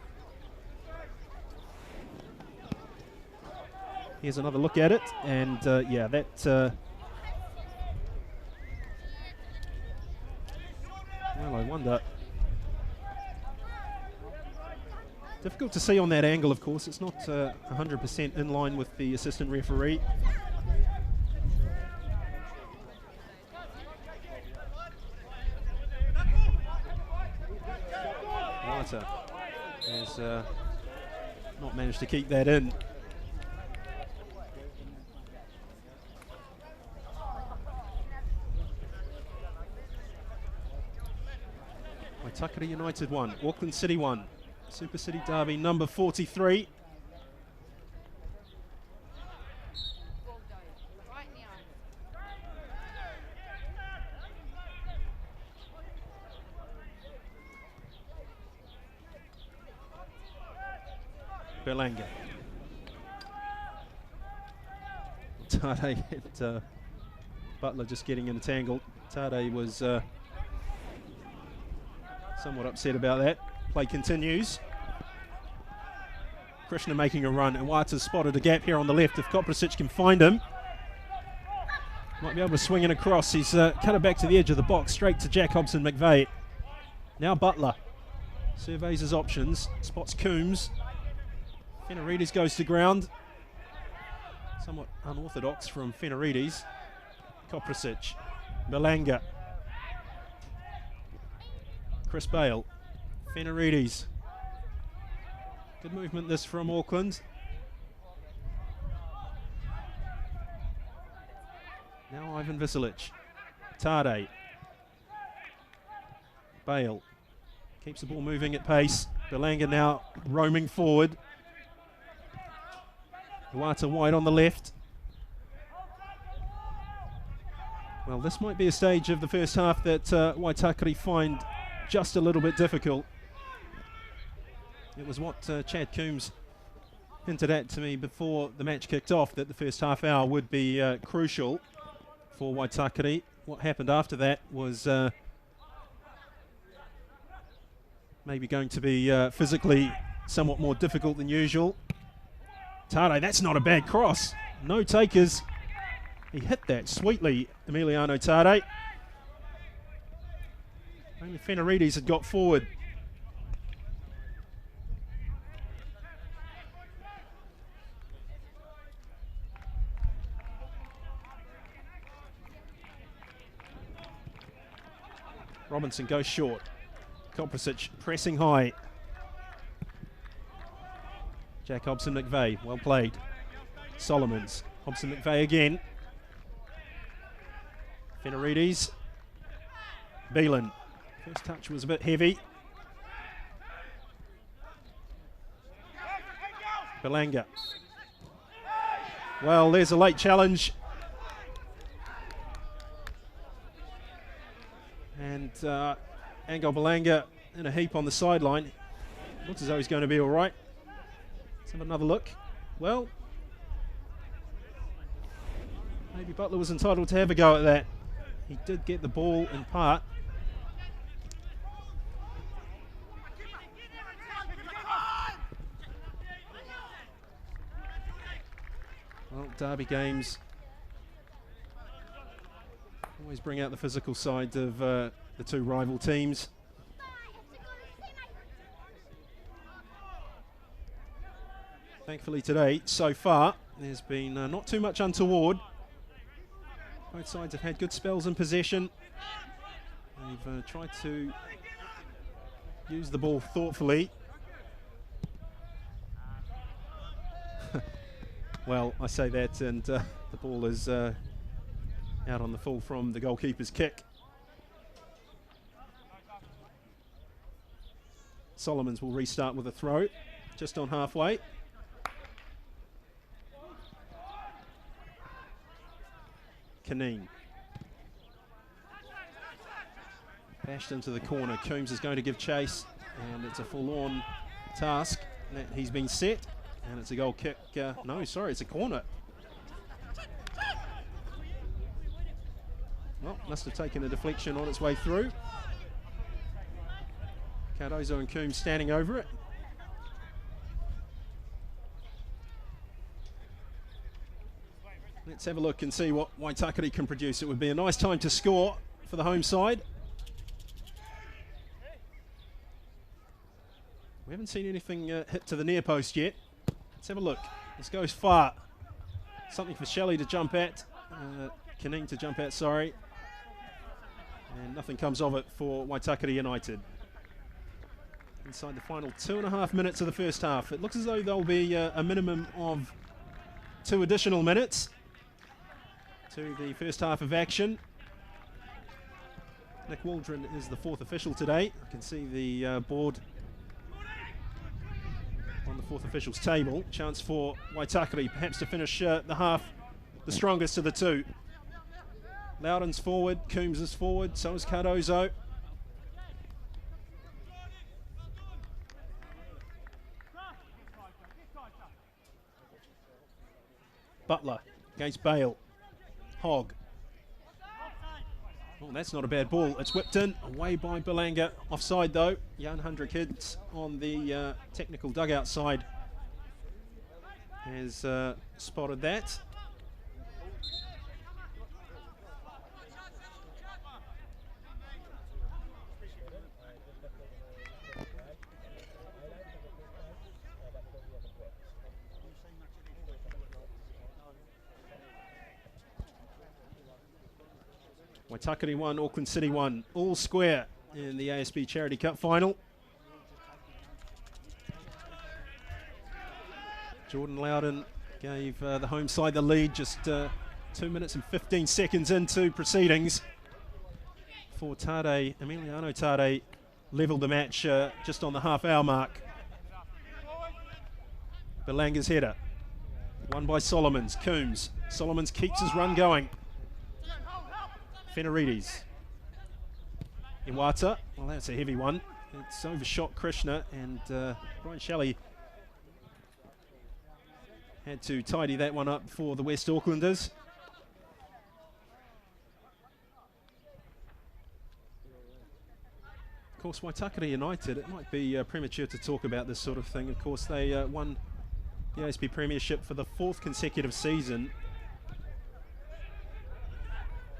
Here's another look at it, and yeah, that... well, I wonder. Difficult to see on that angle, of course. It's not 100% in line with the assistant referee. Waita has not managed to keep that in. Waitakere United 1, Auckland City 1. Super City Derby number 43. Berlanga. Tade and Butler just getting entangled. Tade was somewhat upset about that. Play continues. Krishna making a run, and Waita's spotted a gap here on the left. If Koprasic can find him, might be able to swing it across. He's cut it back to the edge of the box, straight to Jack Hobson-McVeigh. Now Butler surveys his options, spots Coombs. Fenarides goes to ground. Somewhat unorthodox from Fenarides. Koprasic, Belanga, Chris Bale, Fenarides. Good movement this from Auckland. Now Ivan Visilic. Tade. Bale keeps the ball moving at pace. Belanga now roaming forward. Waita wide on the left. Well, this might be a stage of the first half that Waitakere find just a little bit difficult. It was what Chad Coombs hinted at to me before the match kicked off, that the first half hour would be crucial for Waitakere. What happened after that was maybe going to be physically somewhat more difficult than usual. Tade, that's not a bad cross. No takers. He hit that sweetly, Emiliano Tade. Only Fenarides had got forward. Robinson goes short. Koprasic pressing high. Jack Hobson-McVeigh, well played. Solomons, Hobson-McVeigh again. Fenarides. Beelan. First touch was a bit heavy. Belanga. Well, there's a late challenge. And Angel Belanga in a heap on the sideline. Looks as though he's going to be all right. Let's have another look. Well, maybe Butler was entitled to have a go at that. He did get the ball in part. Well, derby games always bring out the physical side of the two rival teams. Thankfully today, so far, there's been not too much untoward. Both sides have had good spells in possession. They've tried to use the ball thoughtfully. Well, I say that, and the ball is out on the full from the goalkeeper's kick. Solomons will restart with a throw, just on halfway. Kaneen. Bashed into the corner. Coombs is going to give chase, and it's a full-on task that he's been set, and it's a goal kick. No, sorry, it's a corner. Well, must have taken a deflection on its way through. Cardozo and Coombs standing over it. Let's have a look and see what Waitakere can produce. It would be a nice time to score for the home side. We haven't seen anything hit to the near post yet. Let's have a look. This goes far. Something for Shelley to jump at. Kaneen to jump at, sorry. And nothing comes of it for Waitakere United. Inside the final 2.5 minutes of the first half. It looks as though there'll be a minimum of 2 additional minutes to the first half of action. Nick Waldron is the 4th official today. I can see the board on the 4th official's table. Chance for Waitakere perhaps to finish the half the strongest of the two. Loudon's forward, Coombs is forward, so is Cardozo. Butler against Bale. Hogg. Oh, that's not a bad ball. It's whipped in, away by Belanga. Offside though. Jan Hundred Kids on the technical dugout side has spotted that. Waitakere 1, Auckland City 1, all square in the ASB Charity Cup final. Jordan Loudon gave the home side the lead just 2 minutes and 15 seconds into proceedings. For Tade, Emiliano Tade levelled the match just on the half-hour mark. Belanga's header, won by Solomons. Coombs. Solomons keeps his run going. Fenarides. Iwata, well that's a heavy one. It's overshot Krishna, and Brian Shelley had to tidy that one up for the West Aucklanders. Of course, Waitakere United, it might be premature to talk about this sort of thing. Of course, they won the ASB Premiership for the 4th consecutive season.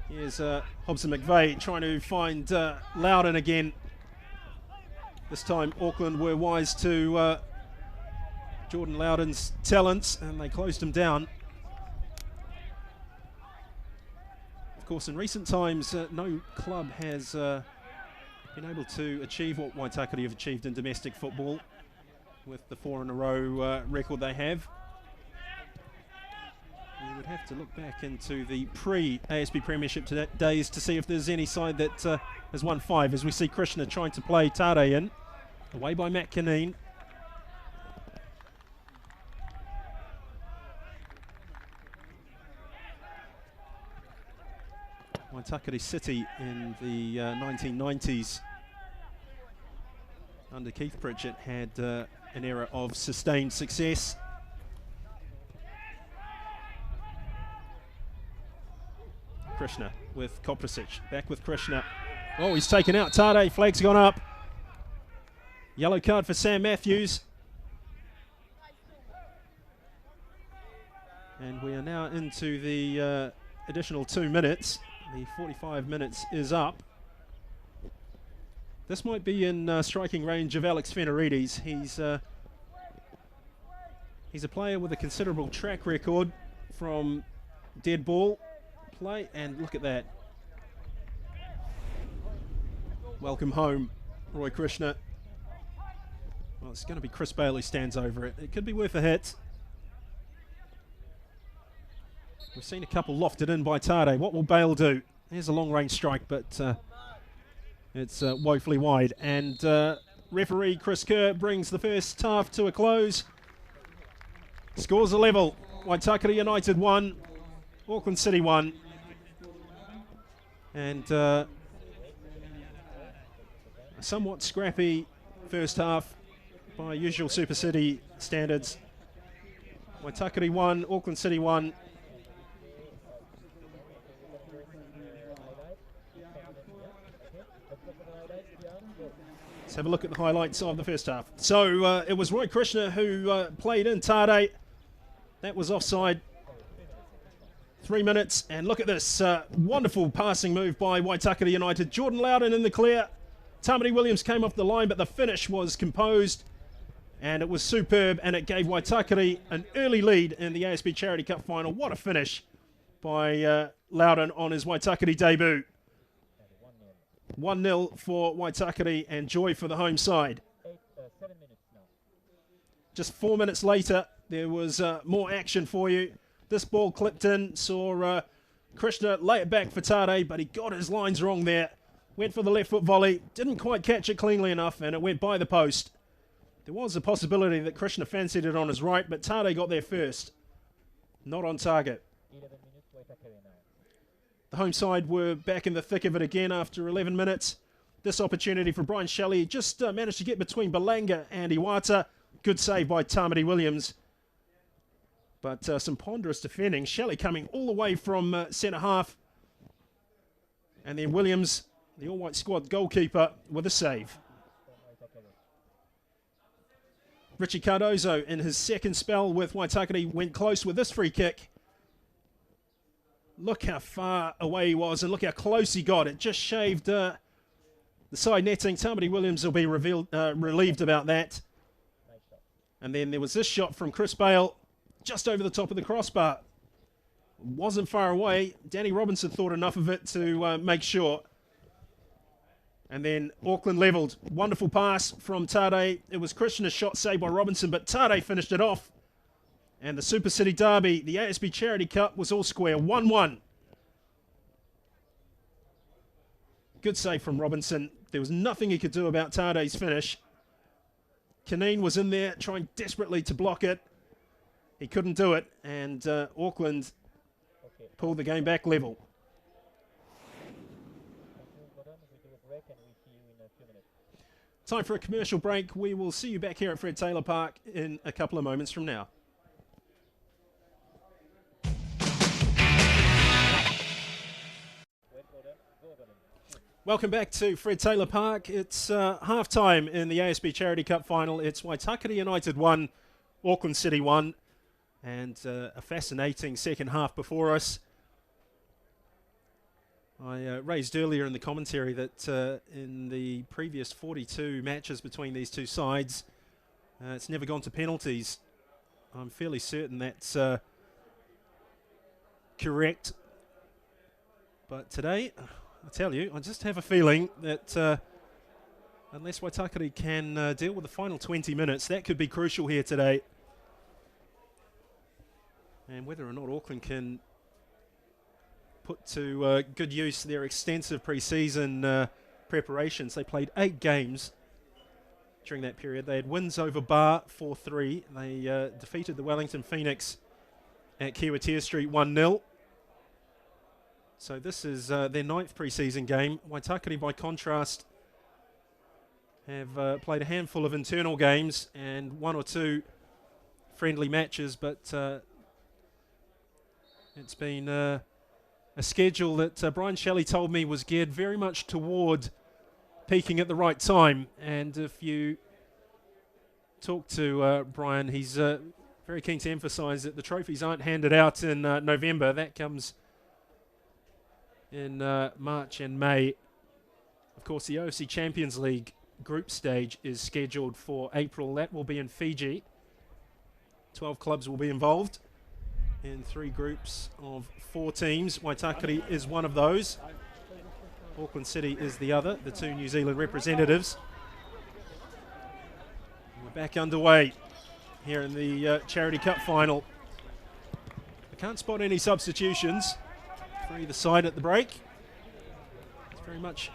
Here's Hobson McVeigh trying to find Loudon again. This time Auckland were wise to Jordan Loudon's talents, and they closed him down. Of course, in recent times, no club has been able to achieve what Waitakere have achieved in domestic football with the 4 in a row record they have. We would have to look back into the pre-ASB Premiership days to see if there's any side that has won 5, as we see Krishna trying to play Tade in. Away by Matt Kaneen. Waitakere City in the 1990s under Keith Pritchett had an era of sustained success. Krishna with Koprasic, back with Krishna. Oh, he's taken out Tade, flag's gone up. Yellow card for Sam Matthews. And we are now into the additional 2 minutes. The 45 minutes is up. This might be in striking range of Alex Fenarides. He's a player with a considerable track record from dead ball play, and look at that. Welcome home, Roy Krishna. Well, it's going to be Chris Bale who stands over it. It could be worth a hit. We've seen a couple lofted in by Tade. What will Bale do? Here's a long-range strike, but it's woefully wide. And referee Chris Kerr brings the first half to a close. Scores a level. Waitakere United 1, Auckland City 1. And a somewhat scrappy first half by usual Super City standards. Waitakere 1, Auckland City 1. Let's have a look at the highlights of the first half. So it was Roy Krishna who played in Tade. That was offside. 3 minutes, and look at this wonderful passing move by Waitakere United. Jordan Loudon in the clear. Tamati Williams came off the line, but the finish was composed, and it was superb, and it gave Waitakere an early lead in the ASB Charity Cup final. What a finish by Loudon on his Waitakere debut. 1-0 for Waitakere, and joy for the home side. Just 4 minutes later, there was more action for you. This ball clipped in, saw Krishna lay it back for Tade, but he got his lines wrong there. Went for the left foot volley, didn't quite catch it cleanly enough, and it went by the post. There was a possibility that Krishna fancied it on his right, but Tade got there first. Not on target. The home side were back in the thick of it again after 11 minutes. This opportunity for Brian Shelley just managed to get between Balanga and Iwata. Good save by Tamati Williams. But some ponderous defending. Shelley coming all the way from centre half. And then Williams, the all-white squad goalkeeper, with a save. Richie Cardozo, in his second spell with Waitakere, went close with this free kick. Look how far away he was, and look how close he got. It just shaved the side netting. Tamati Williams will be relieved about that. And then there was this shot from Chris Bale, just over the top of the crossbar. Wasn't far away. Danny Robinson thought enough of it to make sure. And then Auckland levelled. Wonderful pass from Tade. It was Krishna's shot saved by Robinson, but Tade finished it off. And the Super City Derby, the ASB Charity Cup, was all square. 1-1. Good save from Robinson. There was nothing he could do about Tade's finish. Kaneen was in there trying desperately to block it. He couldn't do it, and Auckland pulled the game back level. Time for a commercial break. We will see you back here at Fred Taylor Park in a couple of moments from now. Welcome back to Fred Taylor Park. It's half-time in the ASB Charity Cup final. It's Waitakere United 1, Auckland City 1. And a fascinating second half before us. I raised earlier in the commentary that in the previous 42 matches between these two sides, it's never gone to penalties. I'm fairly certain that's correct. But today, I tell you, I just have a feeling that unless Waitakere can deal with the final 20 minutes, that could be crucial here today. And whether or not Auckland can put to good use their extensive pre-season preparations. They played 8 games during that period. They had wins over Bar 4-3. They defeated the Wellington Phoenix at Kiwatea Street 1-0. So this is their 9th pre-season game. Waitakere, by contrast, have played a handful of internal games and 1 or 2 friendly matches, but it's been a schedule that Brian Shelley told me was geared very much toward peaking at the right time. And if you talk to Brian, he's very keen to emphasise that the trophies aren't handed out in November. That comes in March and May. Of course, the OFC Champions League group stage is scheduled for April. That will be in Fiji. 12 clubs will be involved in 3 groups of 4 teams. Waitakere is one of those. Auckland City is the other, the two New Zealand representatives. We're back underway here in the Charity Cup final. I can't spot any substitutions for either side at the break. It's very much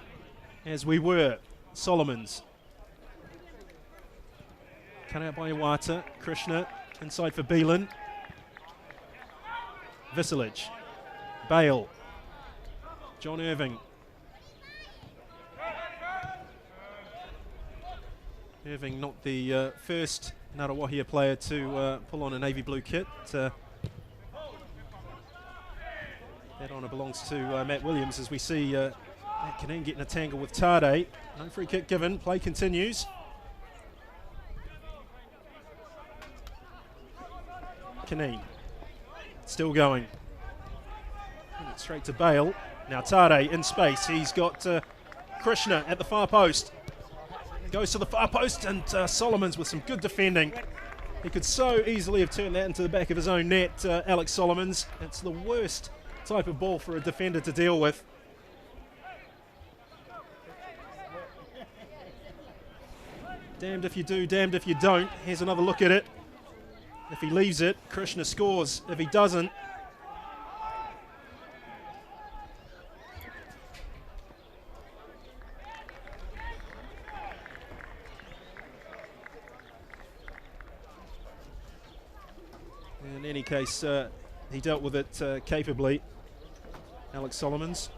as we were. Solomons. Cut out by Iwata. Krishna inside for Beelan. Visilic. Bale. John Irving. Irving not the first Ngarawahia player to pull on a navy blue kit. That honour belongs to Matt Williams, as we see Matt Caneen getting a tangle with Tade. No free kick given, play continues. Caneen still going. Straight to Bale. Now Tade in space. He's got Krishna at the far post. Goes to the far post, and Solomons with some good defending. He could so easily have turned that into the back of his own net, Alex Solomons. It's the worst type of ball for a defender to deal with. Damned if you do, damned if you don't. Here's another look at it. If he leaves it, Krishna scores. If he doesn't, in any case, he dealt with it capably, Alex Solomons.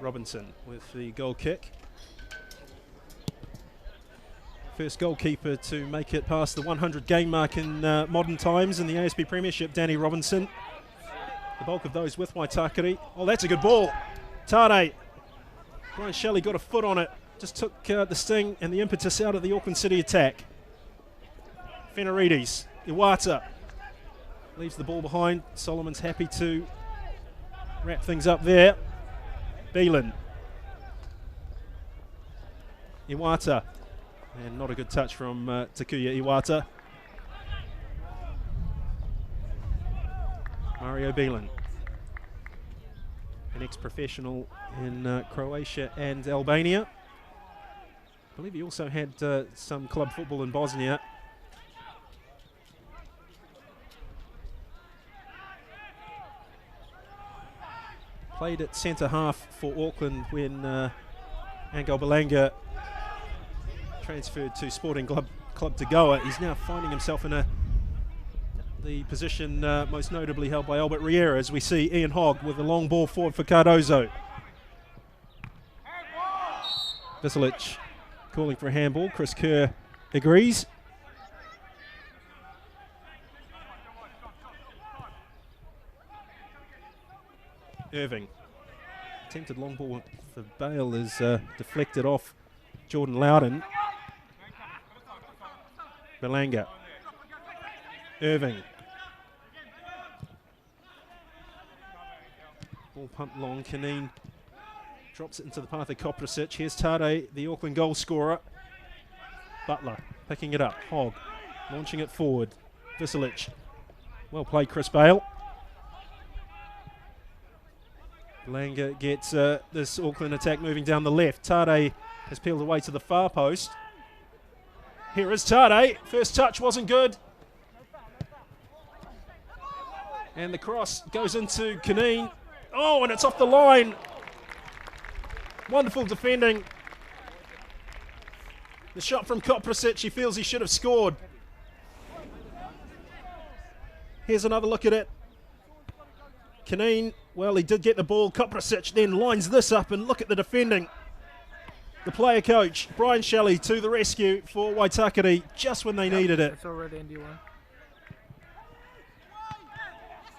Robinson with the goal kick. First goalkeeper to make it past the 100 game mark in modern times in the ASB Premiership, Danny Robinson. The bulk of those with Waitakere. Oh, that's a good ball. Tade. Brian Shelley got a foot on it. Just took the sting and the impetus out of the Auckland City attack. Fenarides. Iwata leaves the ball behind. Solomon's happy to wrap things up there. Beelan. Iwata. And not a good touch from Takuya Iwata. Mario Beelan. An ex-professional in Croatia and Albania. I believe he also had some club football in Bosnia. Played at centre half for Auckland when Angel Belanga transferred to Sporting Club Te Goa. He's now finding himself in the position most notably held by Albert Riera, as we see Ian Hogg with a long ball forward for Cardozo. Visilic calling for a handball. Chris Kerr agrees. Irving. Attempted long ball for Bale is deflected off Jordan Loudon. Belanga. Irving. Ball pumped long. Caneen drops it into the path of Koprasic. Here's Tade, the Auckland goal scorer. Butler picking it up. Hogg launching it forward. Visilic. Well played, Chris Bale. Belanga gets this Auckland attack moving down the left. Tade has peeled away to the far post. Here is Tade. First touch wasn't good. And the cross goes into Caneen. Oh, and it's off the line. Wonderful defending. The shot from Koprasic, he feels he should have scored. Here's another look at it. Caneen, well, he did get the ball. Koprasic then lines this up, and look at the defending. The player coach, Brian Shelley, to the rescue for Waitakere just when they needed it. It's already in D1.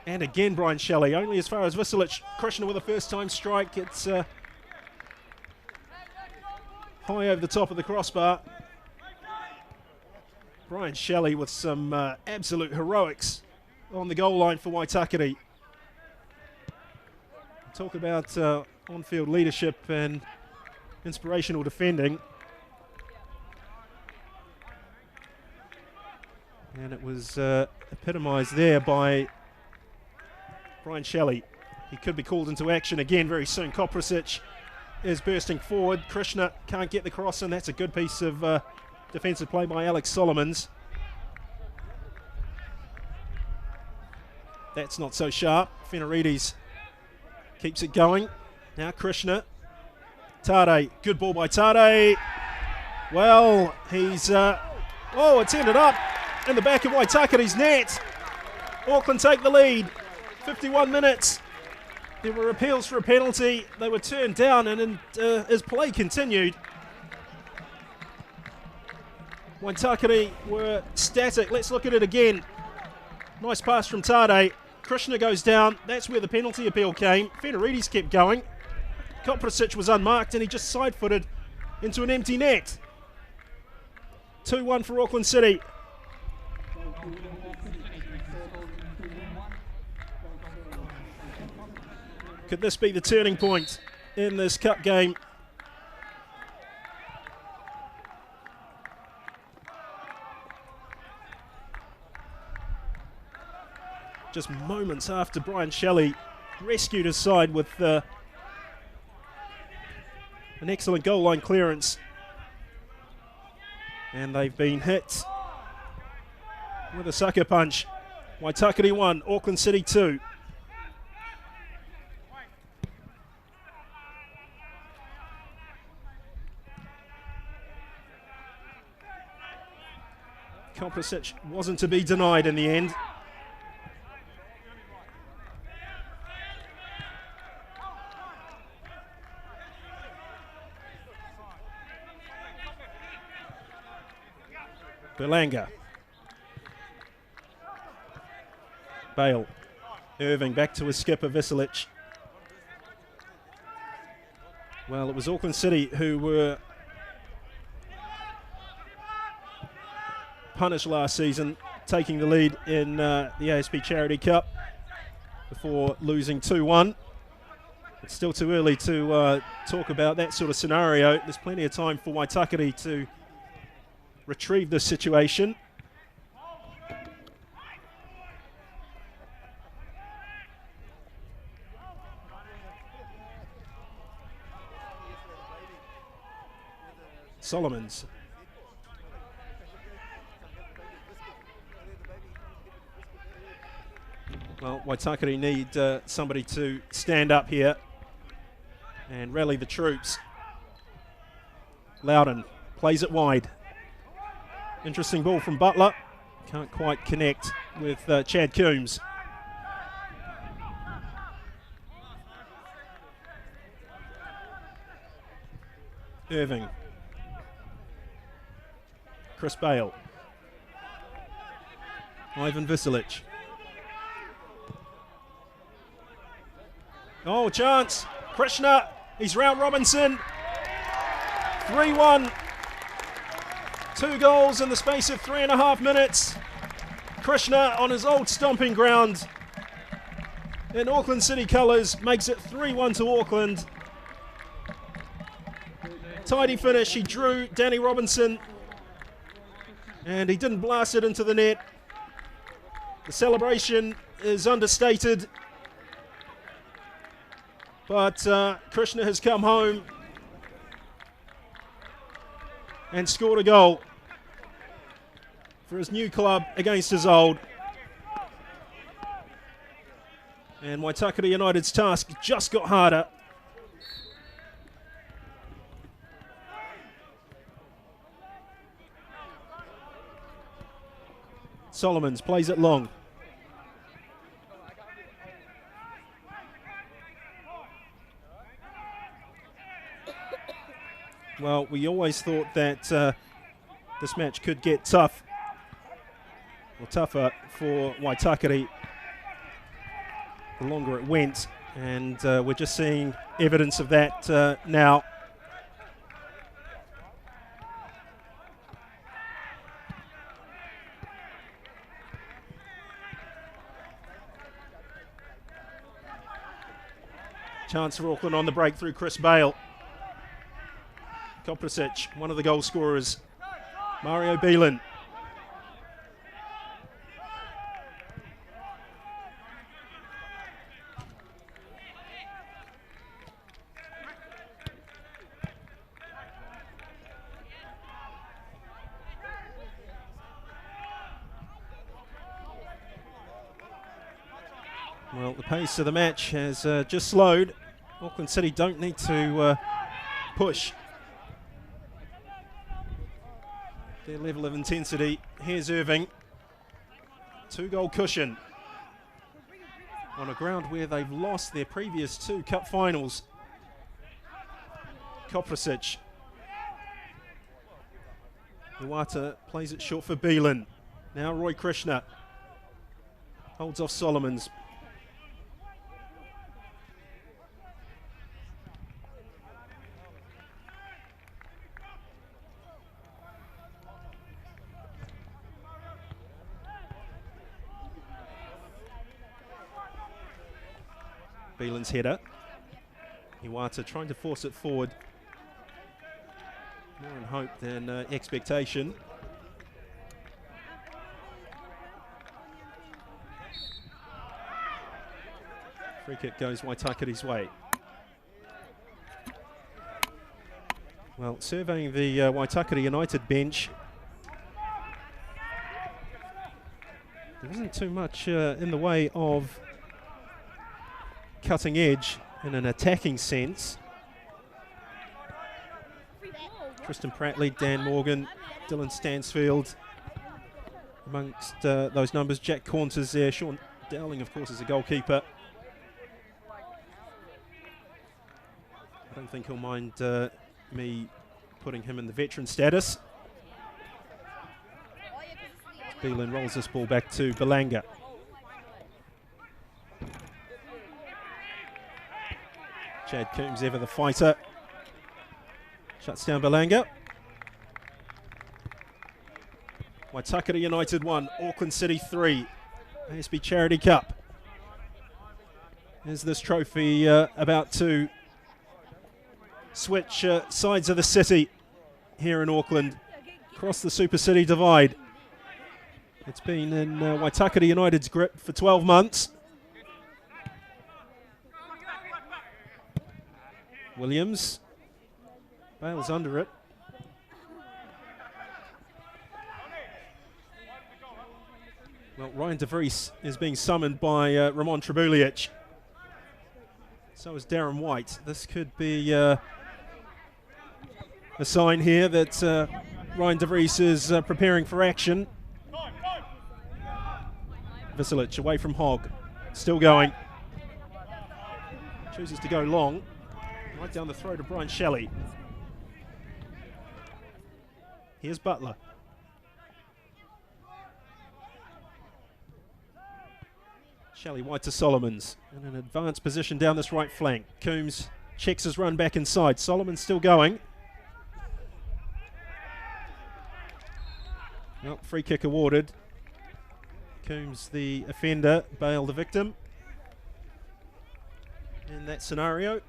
And again, Brian Shelley, only as far as Visilic. Krishna with a first-time strike. It's high over the top of the crossbar. Brian Shelley with some absolute heroics on the goal line for Waitakere. Talk about on-field leadership and inspirational defending. And it was epitomised there by Brian Shelley. He could be called into action again very soon. Koprasic is bursting forward. Krishna can't get the cross, and that's a good piece of defensive play by Alex Solomons. That's not so sharp. Fenarides keeps it going. Now Krishna. Tade, good ball by Tade. Well, he's... it's ended up in the back of Waitakere's net. Auckland take the lead. 51 minutes. There were appeals for a penalty. They were turned down, and as play continued, Waitakere were static. Let's look at it again. Nice pass from Tade. Krishna goes down. That's where the penalty appeal came. Fenarides kept going. Koprasic was unmarked, and he just side-footed into an empty net. 2-1 for Auckland City. Could this be the turning point in this cup game? Just moments after Brian Shelley rescued his side with an excellent goal line clearance. And they've been hit with a sucker punch. Waitakere 1, Auckland City 2. Koprasic wasn't to be denied in the end. Berlanga. Bale. Irving back to his skipper Veselic. Well, it was Auckland City who were punished last season, taking the lead in the ASB Charity Cup before losing 2-1. It's still too early to talk about that sort of scenario. There's plenty of time for Waitakere to retrieve this situation. Solomons. Well, Waitakere need somebody to stand up here and rally the troops. Loudon plays it wide. Interesting ball from Butler. Can't quite connect with Chad Coombs. Irving. Chris Bale. Ivan Veselic. Oh, chance. Krishna. He's round Robinson. 3-1. 2 goals in the space of 3.5 minutes. Krishna on his old stomping ground in Auckland City colours makes it 3-1 to Auckland. Tidy finish. He drew Danny Robinson and he didn't blast it into the net. The celebration is understated, but Krishna has come home and scored a goal for his new club against his old. And Waitakere United's task just got harder. Solomons plays it long. Well, we always thought that this match could get tough, or tougher for Waitakere the longer it went, and we're just seeing evidence of that now. Chance for Auckland on the breakthrough, Chris Bale. Koprasic, one of the goal scorers. Mario Beelan. Well, the pace of the match has just slowed. Auckland City don't need to push their level of intensity. Here's Irving. 2-goal cushion on a ground where they've lost their previous 2 cup finals. Koprasic. Iwata plays it short for Beelan. Now Roy Krishna holds off Solomons. Beelan's header. Iwata trying to force it forward. More in hope than expectation. Free kick goes Waitakere's way. Well, surveying the Waitakere United bench, there isn't too much in the way of cutting edge in an attacking sense. Tristan Prattley, Dan Morgan, Dylan Stansfield amongst those numbers. Jack Corns there. Sean Dowling, of course, is a goalkeeper. I don't think he'll mind me putting him in the veteran status. Beelan rolls this ball back to Belanga. Chad Coombs, ever the fighter, shuts down Belanga. Waitakere United 1, Auckland City 3, ASB Charity Cup. Is this trophy about to switch sides of the city here in Auckland, across the Super City divide. It's been in Waitakere United's grip for 12 months. Williams bails under it. Well, Ryan De Vries is being summoned by Ramon Trebulic. So is Darren White. This could be a sign here that Ryan De Vries is preparing for action. Visilic away from Hogg. Still going. Chooses to go long. Right down the throat of Brian Shelley. Here's Butler. Shelley White to Solomons. In an advanced position down this right flank. Coombs checks his run back inside. Solomons still going. Well, free kick awarded. Coombs the offender, Bale the victim in that scenario.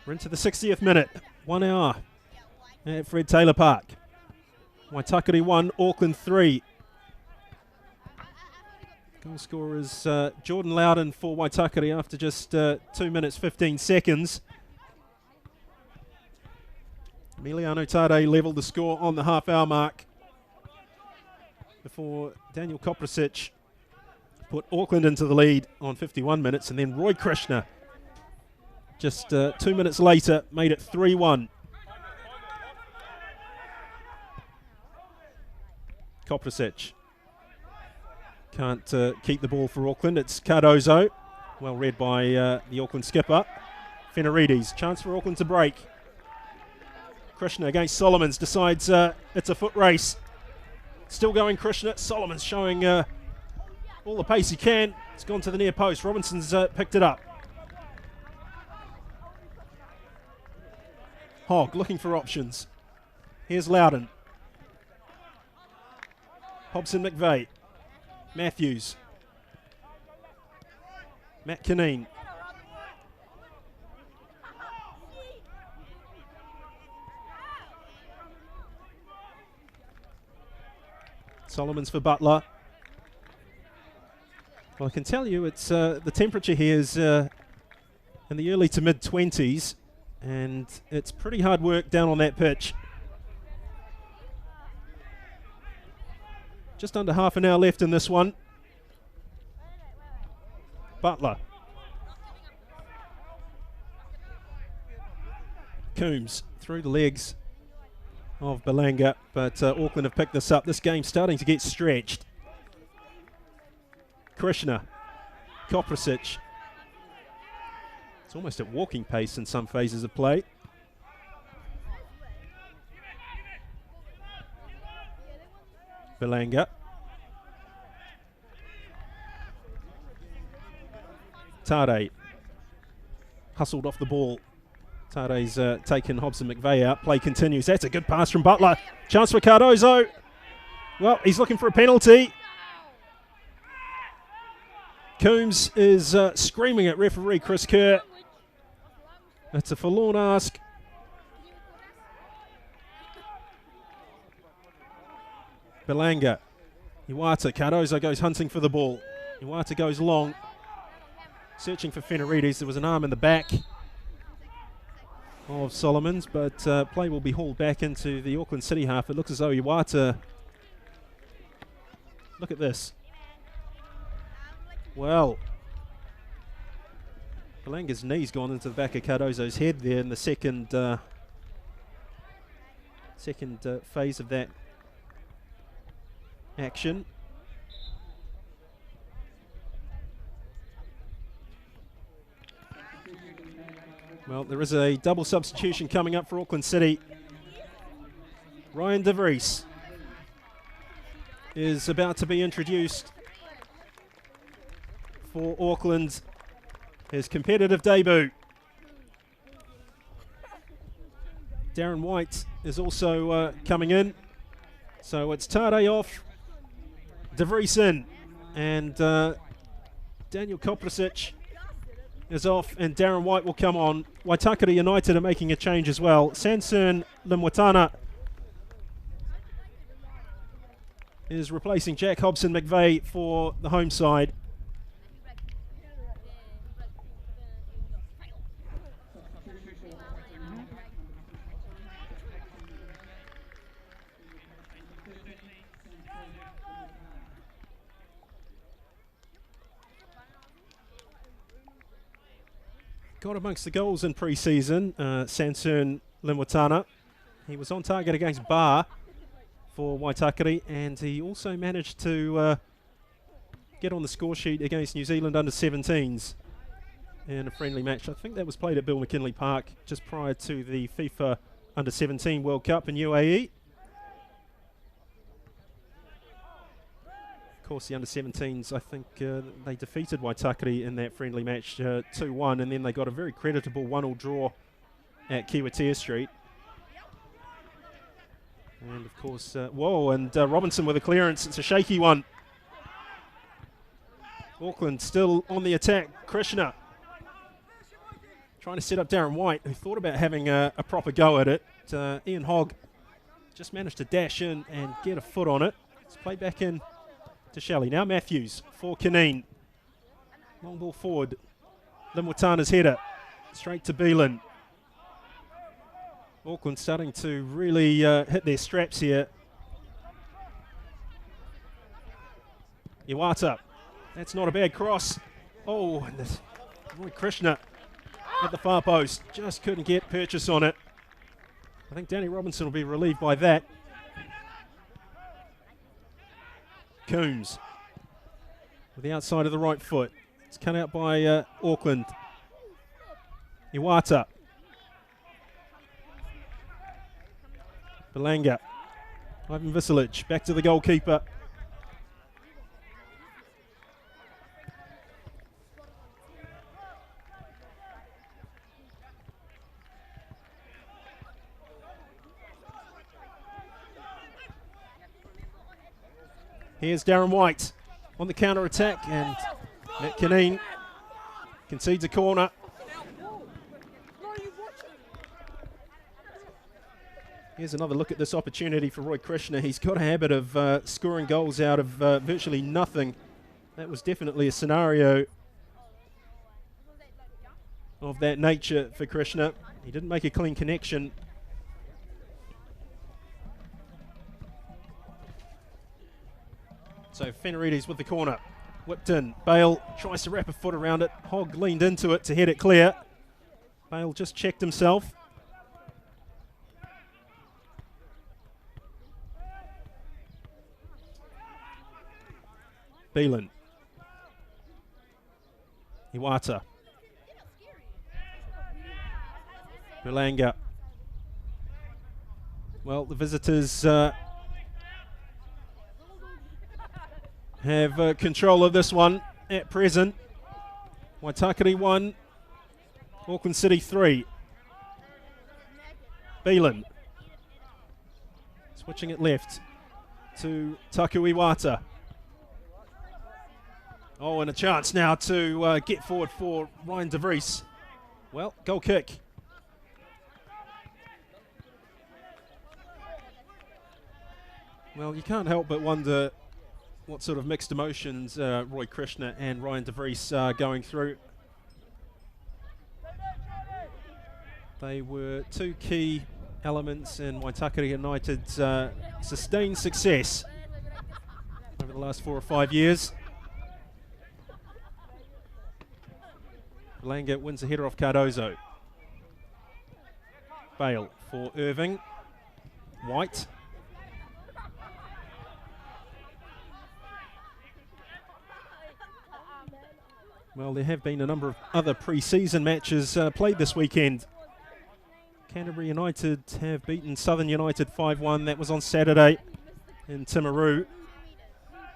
We're into the 60th minute, 1 hour at Fred Taylor Park. Waitakere 1, Auckland 3. Goal scorer is Jordan Loudon for Waitakere after just 2 minutes 15 seconds. Emiliano Tade levelled the score on the half-hour mark before Daniel Koprasic put Auckland into the lead on 51 minutes, and then Roy Krishna just 2 minutes later made it 3-1. Koprasic can't keep the ball for Auckland. It's Cardozo, well read by the Auckland skipper. Fenarides, chance for Auckland to break. Krishna against Solomons, decides it's a foot race. Still going Krishna. Solomons showing all the pace he can. It's gone to the near post. Robinson's picked it up. Hogg looking for options. Here's Loudon. Hobson McVeigh. Matthews. Matt Kineen. Solomons for Butler. Well, I can tell you it's the temperature here is in the early to mid-20s, and it's pretty hard work down on that pitch. Just under half an hour left in this one. Butler. Coombs through the legs of Belanga, but Auckland have picked this up. This game's starting to get stretched. Krishna, Koprasic. It's almost at walking pace in some phases of play. Belanga. Tade hustled off the ball. Tade's taken Hobson McVeigh out. Play continues. That's a good pass from Butler. Chance for Cardozo. Well, he's looking for a penalty. Coombs is screaming at referee Chris Kerr. That's a forlorn ask. Belanga. Iwata. Cardozo goes hunting for the ball. Iwata goes long. Searching for Fenarides. There was an arm in the back of Solomons, but play will be hauled back into the Auckland City half. It looks as though Iwata... Look at this. Well, Belanga's knee's gone into the back of Cardozo's head there in the second phase of that action. Well, there is a double substitution coming up for Auckland City. Ryan De Vries is about to be introduced for Auckland, his competitive debut. Darren White is also coming in. So it's Tade off, De Vries in, and Daniel Koprasic is off, and Darren White will come on. Waitakere United are making a change as well. Sansern Limwatana is replacing Jack Hobson McVeigh for the home side. Got amongst the goals in pre-season, Sansern Limwatana. He was on target against Bar for Waitakere, and he also managed to get on the score sheet against New Zealand under-17s in a friendly match. I think that was played at Bill McKinley Park just prior to the FIFA under-17 World Cup in UAE. Of course, the under-17s, I think they defeated Waitakere in that friendly match 2-1, and then they got a very creditable 1-1 draw at Kiwatea Street. And of course, whoa, and Robinson with a clearance. It's a shaky one. Auckland still on the attack. Krishna trying to set up Darren White, who thought about having a proper go at it. Ian Hogg just managed to dash in and get a foot on it. It's played back in to Shelley. Now Matthews for Kineen. Long ball forward. Limwatana's header. Straight to Beelan. Auckland starting to really hit their straps here. Iwata. That's not a bad cross. Oh, and Roy Krishna at the far post. Just couldn't get purchase on it. I think Danny Robinson will be relieved by that. Coombs with the outside of the right foot. It's cut out by Auckland. Iwata. Belanga. Ivan Visilic back to the goalkeeper. Here's Darren White on the counter-attack, and Matt Kineen concedes a corner. Here's another look at this opportunity for Roy Krishna. He's got a habit of scoring goals out of virtually nothing. That was definitely a scenario of that nature for Krishna. He didn't make a clean connection. So Fenerides with the corner. Whipped in. Bale tries to wrap a foot around it. Hogg leaned into it to head it clear. Bale just checked himself. Beelan. Iwata. Berlanga. Well, the visitors have control of this one at present. Waitakere 1, Auckland City 3. Beelan. Switching it left to Taku Iwata. Oh, and a chance now to get forward for Ryan de Vries. Well, goal kick. Well, you can't help but wonder what sort of mixed emotions Roy Krishna and Ryan de Vries are going through. They were two key elements in Waitakere United's sustained success over the last 4 or 5 years. Berlanga wins a header off Cardozo. Bale for Irving. White. Well, there have been a number of other pre-season matches played this weekend. Canterbury United have beaten Southern United 5-1. That was on Saturday in Timaru.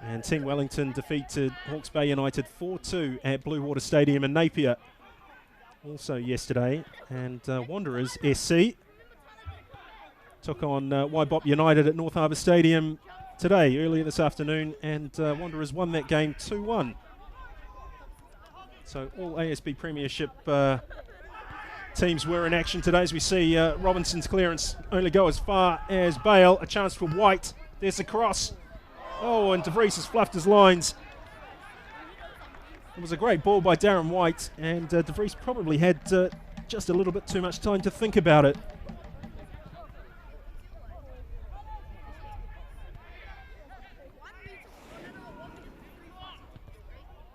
And Team Wellington defeated Hawke's Bay United 4-2 at Blue Water Stadium in Napier also yesterday. And Wanderers SC took on Waibop United at North Harbour Stadium today, earlier this afternoon, and Wanderers won that game 2-1. So all ASB Premiership teams were in action today, as we see Robinson's clearance only go as far as Bale. A chance for White. There's the cross. Oh, and de Vries has fluffed his lines. It was a great ball by Darren White, and de Vries probably had just a little bit too much time to think about it.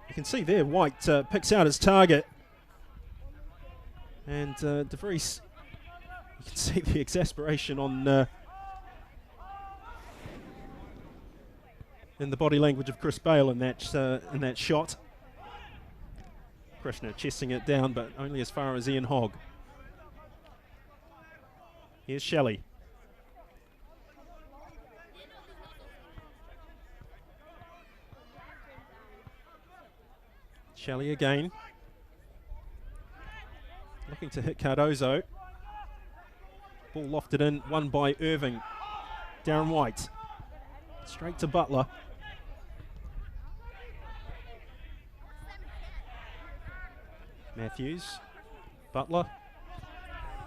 You can see there, White picks out his target. And de Vries, you can see the exasperation on in the body language of Chris Bale in that shot. Krishna chesting it down, but only as far as Ian Hogg. Here's Shelley. Shelley again. Looking to hit Cardozo. Ball lofted in, won by Irving. Darren White. Straight to Butler. Matthews. Butler.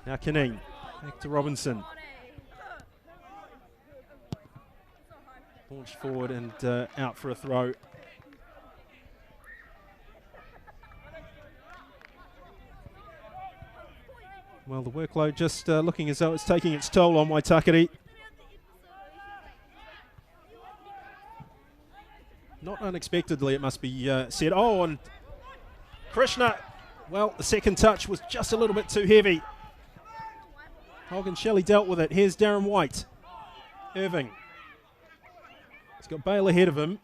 Now Canine. Back to Robinson. Launched forward and out for a throw. Well, the workload just looking as though it's taking its toll on Waitakere. Not unexpectedly, it must be said. Oh, and Krishna, well, the second touch was just a little bit too heavy. Hogg and Shelley dealt with it. Here's Darren White. Irving. He's got Bale ahead of him.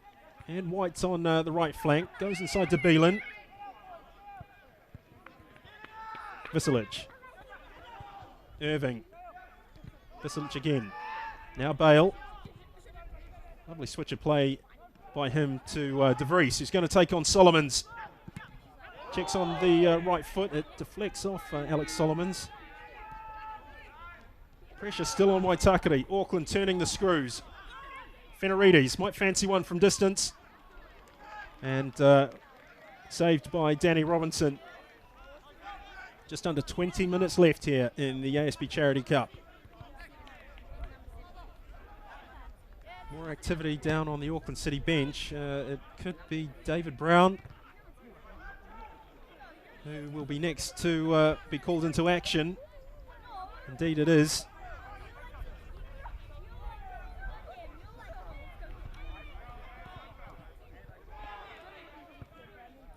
And White's on the right flank. Goes inside to Beelan. Visilic. Irving. Visilic again. Now Bale. Lovely switch of play by him to de Vries, who's going to take on Solomons. Checks on the right foot. It deflects off Alex Solomons. Pressure still on Waitakere. Auckland turning the screws. Fenerides might fancy one from distance. And saved by Danny Robinson. Just under 20 minutes left here in the ASB Charity Cup. More activity down on the Auckland City bench. It could be David Brown, who will be next to be called into action. Indeed it is.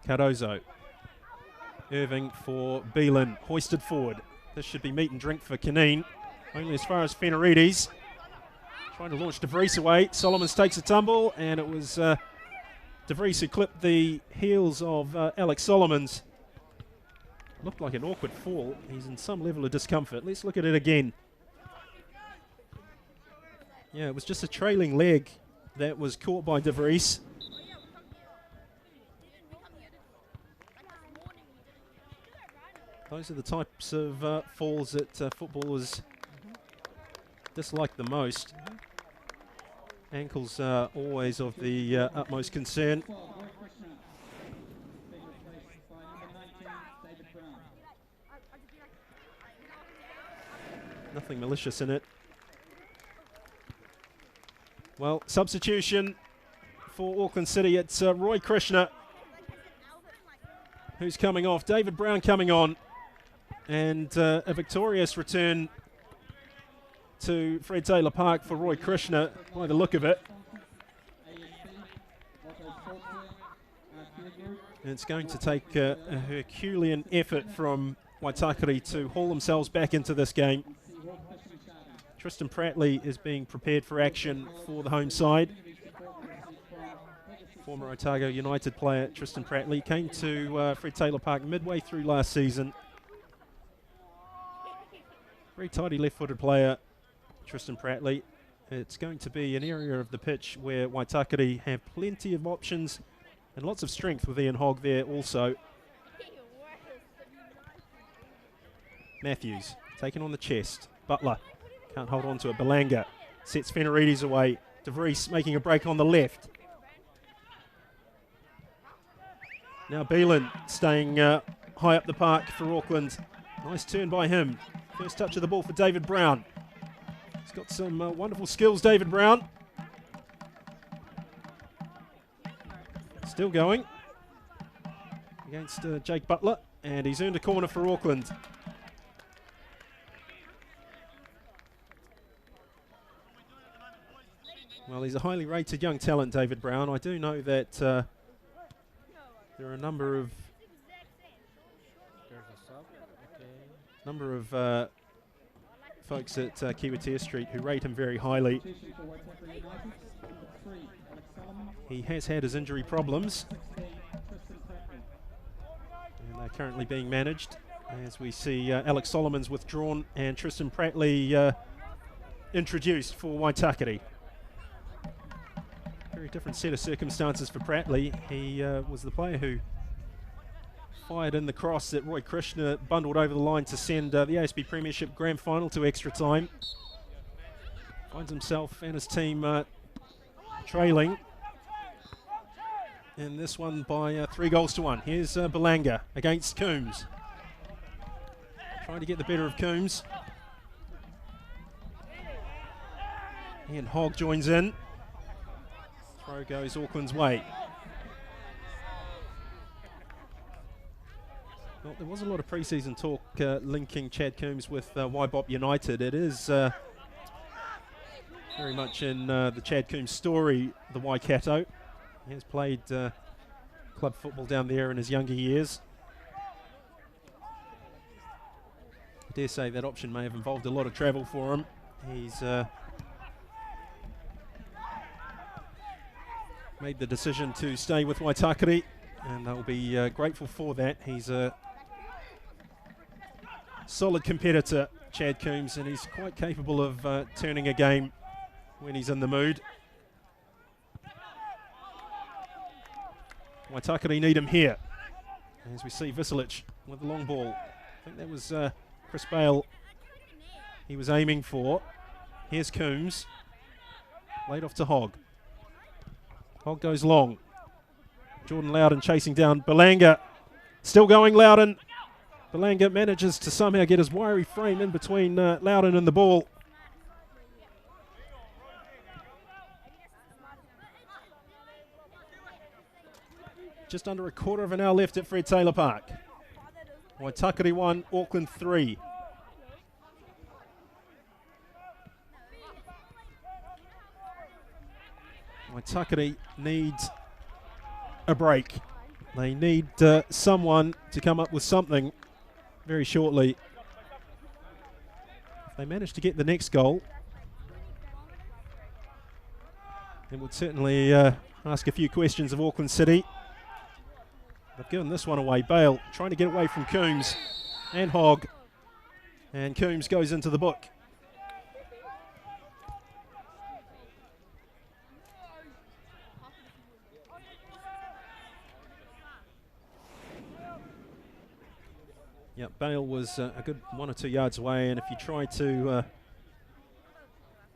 Cardozo. Irving for Beelan, hoisted forward. This should be meat and drink for Canine. Only as far as Fenarides. Trying to launch De Vries away. Solomons takes a tumble, and it was De Vries who clipped the heels of Alex Solomons. Looked like an awkward fall. He's in some level of discomfort. Let's look at it again. Yeah, it was just a trailing leg that was caught by De Vries. Those are the types of falls that footballers dislike the most. Ankles are always of the utmost concern. Nothing malicious in it. Well, substitution for Auckland City. It's Roy Krishna who's coming off. David Brown coming on. And a victorious return to Fred Taylor Park for Roy Krishna, by the look of it. And it's going to take a Herculean effort from Waitakere to haul themselves back into this game. Tristan Prattley is being prepared for action for the home side. Former Otago United player Tristan Prattley came to Fred Taylor Park midway through last season. Very tidy left-footed player, Tristan Prattley. It's going to be an area of the pitch where Waitakere have plenty of options and lots of strength with Ian Hogg there also. Matthews taken on the chest. Butler can't hold on to it. Belanga sets Fenarides away. De Vries making a break on the left. Now Beelan staying high up the park for Auckland. Nice turn by him. First touch of the ball for David Brown. He's got some wonderful skills, David Brown. Still going against Jake Butler, and he's earned a corner for Auckland. Well, he's a highly rated young talent, David Brown. I do know that there are a number of folks at Kiwitea Street who rate him very highly. He has had his injury problems, and they're currently being managed as we see Alex Solomons withdrawn and Tristan Prattley introduced for Waitakere. Very different set of circumstances for Prattley. He was the player who fired in the cross that Roy Krishna bundled over the line to send the ASB Premiership Grand Final to extra time. Finds himself and his team trailing in this one by 3-1. Here's Belanga against Coombs. Trying to get the better of Coombs. Ian Hogg joins in. Throw goes Auckland's way. Well, there was a lot of pre-season talk linking Chad Coombs with Waibop United. It is very much in the Chad Coombs story, the Waikato. He has played club football down there in his younger years. I dare say that option may have involved a lot of travel for him. He's made the decision to stay with Waitakere, and they'll be grateful for that. He's a solid competitor, Chad Coombs, and he's quite capable of turning a game when he's in the mood. Waitakere need him here, as we see Visilic with the long ball. I think that was Chris Bale he was aiming for. Here's Coombs, laid off to Hogg. Hogg goes long. Jordan Loudon chasing down Belanga. Still going Loudon. Belanga manages to somehow get his wiry frame in between Loudon and the ball. Just under a quarter of an hour left at Fred Taylor Park. Waitakere 1, Auckland 3. Waitakere needs a break. They need someone to come up with something very shortly. If they manage to get the next goal, it would certainly ask a few questions of Auckland City. They've given this one away. Bale trying to get away from Coombs and Hogg. And Coombs goes into the book. Yep, Bale was a good 1 or 2 yards away, and if you try to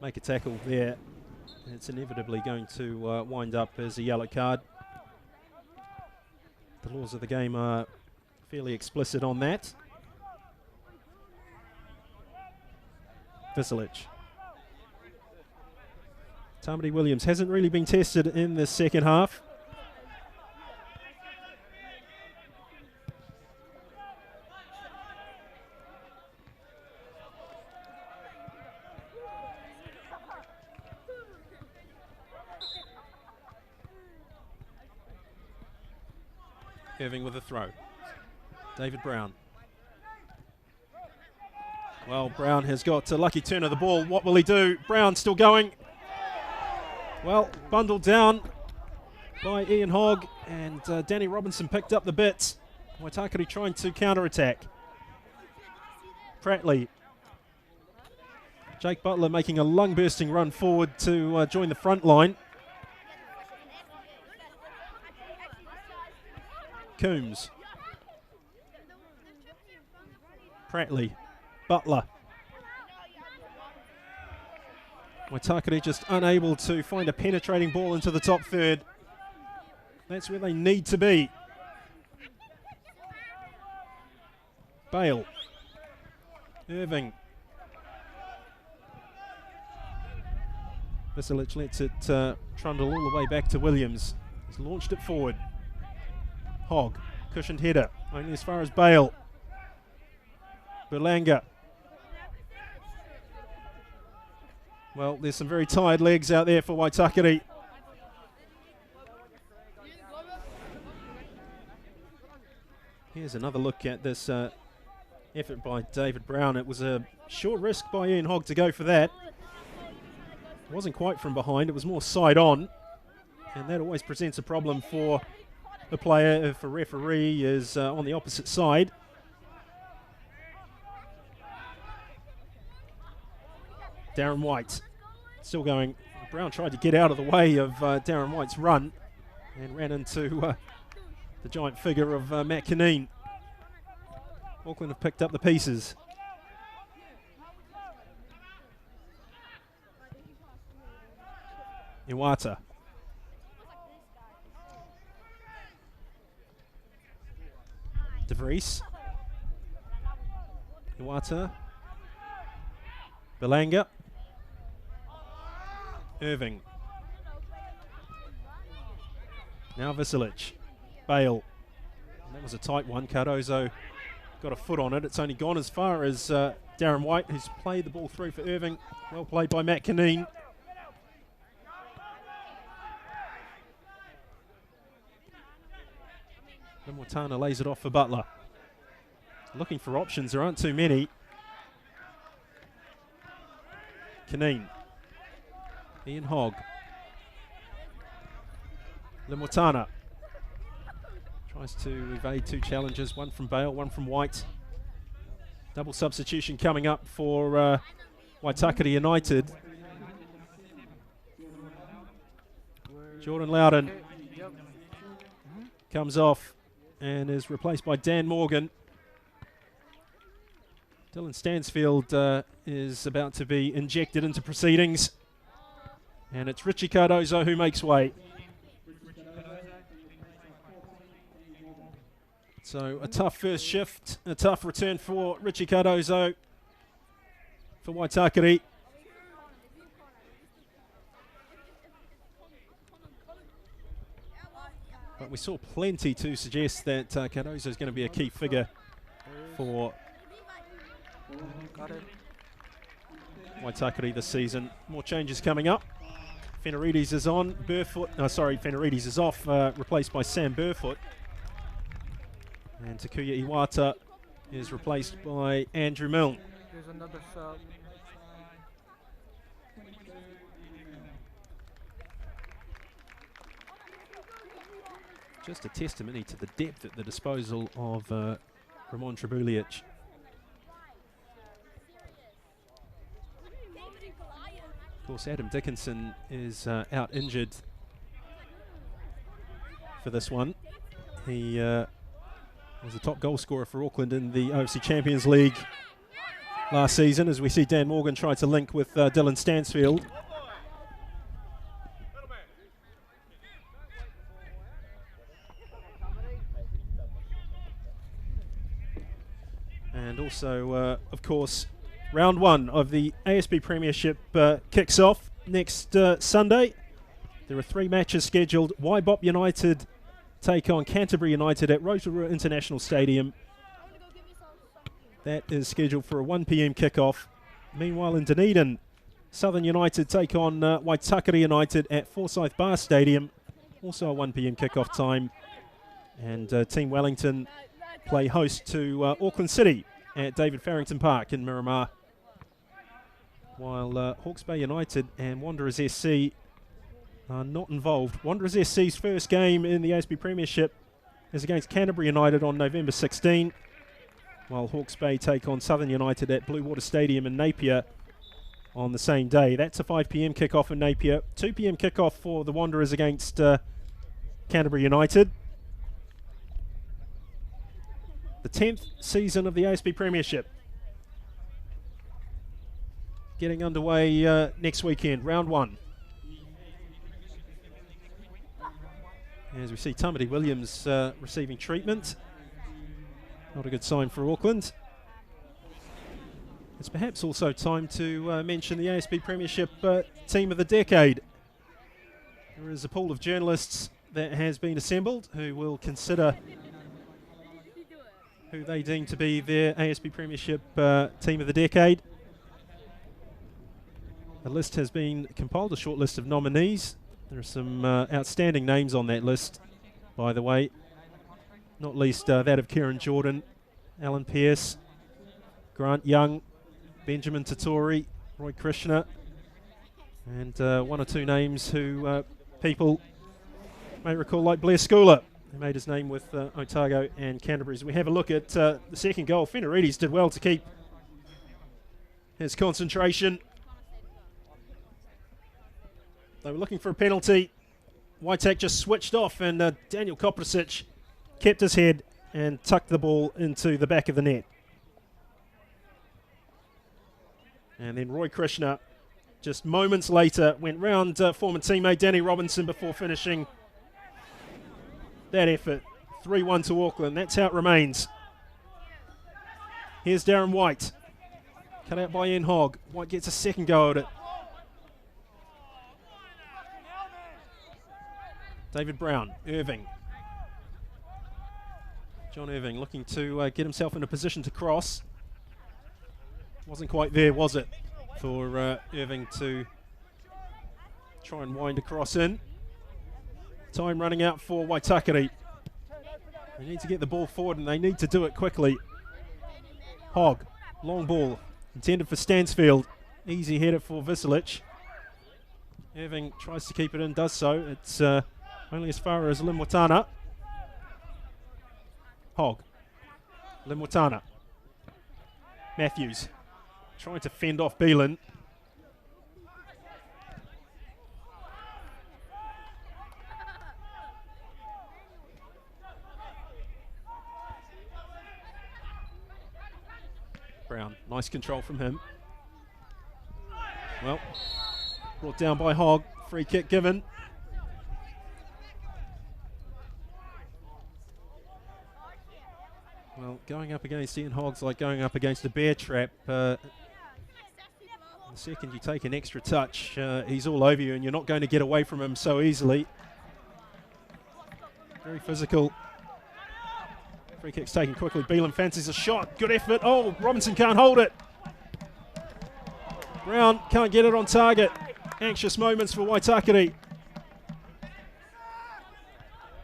make a tackle there, it's inevitably going to wind up as a yellow card. The laws of the game are fairly explicit on that. Visilic. Tamati Williams hasn't really been tested in the second half. Irving with a throw. David Brown. Well, Brown has got a lucky turn of the ball. What will he do? Brown still going. Well, bundled down by Ian Hogg, and Danny Robinson picked up the bits. Waitakere trying to counter-attack. Prattley. Jake Butler making a lung-bursting run forward to join the front line. Coombs. Prattley. Butler. Waitakere just unable to find a penetrating ball into the top third. That's where they need to be. Bale. Irving. Visilic lets it trundle all the way back to Williams. He's launched it forward. Hogg, cushioned header, only as far as Bale. Berlanga. Well, there's some very tired legs out there for Waitakere. Here's another look at this effort by David Brown. It was a short risk by Ian Hogg to go for that. It wasn't quite from behind, it was more side on. And that always presents a problem for a player if a referee is on the opposite side. Darren White still going. Brown tried to get out of the way of Darren White's run and ran into the giant figure of Matt Kineen. Auckland have picked up the pieces. Iwata. De Vries. Iwata. Belanga. Irving. Now Visilic. Bale. And that was a tight one. Cardozo got a foot on it. It's only gone as far as Darren White, who's played the ball through for Irving. Well played by Matt Kineen. Mortana lays it off for Butler. Looking for options, there aren't too many. Kineen. Ian Hogg. Lemortana tries to evade two challenges, one from Bale, one from White. Double substitution coming up for Waitakere United. Jordan Loudon comes off and is replaced by Dan Morgan. Dylan Stansfield is about to be injected into proceedings. And it's Richie Cardozo who makes way. So a tough first shift, a tough return for Richie Cardozo for Waitakere. But we saw plenty to suggest that Cardozo is going to be a key figure for Waitakere this season. More changes coming up. Fenarides is on. Fenarides is off, replaced by Sam Burfoot. And Takuya Iwata is replaced by Andrew Milne. There's another sub. Just a testimony to the depth at the disposal of Ramon Trebulic. Of course, Adam Dickinson is out injured for this one. He was the top goal scorer for Auckland in the OFC Champions League last season, as we see Dan Morgan try to link with Dylan Stansfield. And also, of course, round one of the ASB Premiership kicks off next Sunday. There are 3 matches scheduled. Waibop United take on Canterbury United at Rotorua International Stadium. That is scheduled for a 1 p.m. kickoff. Meanwhile, in Dunedin, Southern United take on Waitakere United at Forsyth Bar Stadium. Also a 1 p.m. kickoff time. And Team Wellington play host to Auckland City at David Farrington Park in Miramar. While Hawke's Bay United and Wanderers SC are not involved. Wanderers SC's first game in the ASB Premiership is against Canterbury United on November 16, while Hawke's Bay take on Southern United at Blue Water Stadium in Napier on the same day. That's a 5 p.m. kickoff in Napier. 2 p.m. kickoff for the Wanderers against Canterbury United. The 10th season of the ASB Premiership getting underway next weekend, round one. As we see Tamati Williams receiving treatment. Not a good sign for Auckland. It's perhaps also time to mention the ASB Premiership Team of the Decade. There is a pool of journalists that has been assembled who will consider who they deem to be their ASB Premiership Team of the Decade. A list has been compiled, a short list of nominees. There are some outstanding names on that list, by the way. Not least that of Kieran Jordan, Alan Pearce, Grant Young, Benjamin Tatori, Roy Krishna, and 1 or 2 names who people may recall, like Blair Schooler, who made his name with Otago and Canterbury. As we have a look at the second goal, Fenarides did well to keep his concentration. They were looking for a penalty. Waitakere just switched off, and Daniel Koprasic kept his head and tucked the ball into the back of the net. And then Roy Krishna, just moments later, went round former teammate Danny Robinson before finishing that effort. 3-1 to Auckland. That's how it remains. Here's Darren White. Cut out by Ian Hogg. White gets a second go at it. David Brown, Irving. John Irving looking to get himself in a position to cross. Wasn't quite there, was it, for Irving to try and wind across in. Time running out for Waitakere. They need to get the ball forward, and they need to do it quickly. Hogg, long ball, intended for Stansfield. Easy header for Visilic. Irving tries to keep it in, does so. It's only as far as Limwatana. Hogg. Limwatana. Matthews trying to fend off Beelan. Brown, nice control from him. Well, brought down by Hogg. Free kick given. Well, going up against Ian Hogg's like going up against a bear trap. The second you take an extra touch, he's all over you, and you're not going to get away from him so easily. Very physical. Free kick's taken quickly. Beelan fancies a shot. Good effort. Oh, Robinson can't hold it. Brown can't get it on target. Anxious moments for Waitakere.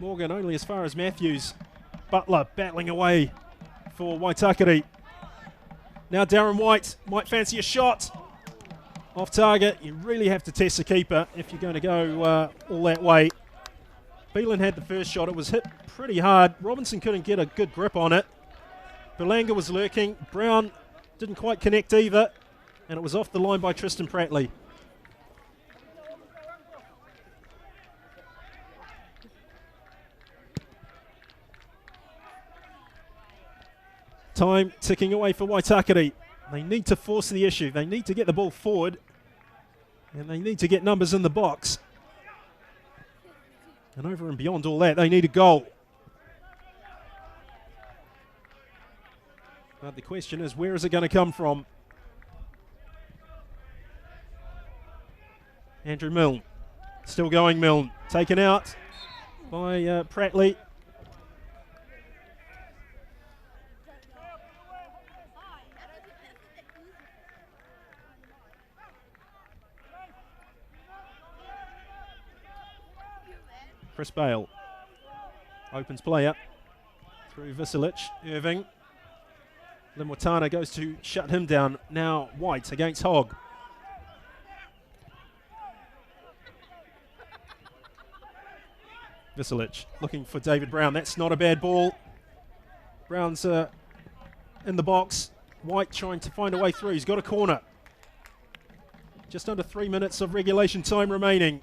Morgan only as far as Matthews. Butler battling away for Waitakere. Now Darren White might fancy a shot. Off target. You really have to test the keeper if you're going to go all that way. Beelan had the first shot. It was hit pretty hard. Robinson couldn't get a good grip on it. Berlanga was lurking. Brown didn't quite connect either. And it was off the line by Tristan Prattley. Time ticking away for Waitakere. They need to force the issue. They need to get the ball forward. And they need to get numbers in the box. And over and beyond all that, they need a goal. But the question is, where is it going to come from? Andrew Milne. Still going, Milne. Taken out by Prattley. Chris Bale opens play up through Visilic. Irving. Limwatana goes to shut him down. Now White against Hogg. Visilic looking for David Brown. That's not a bad ball. Brown's in the box. White trying to find a way through. He's got a corner. Just under 3 minutes of regulation time remaining.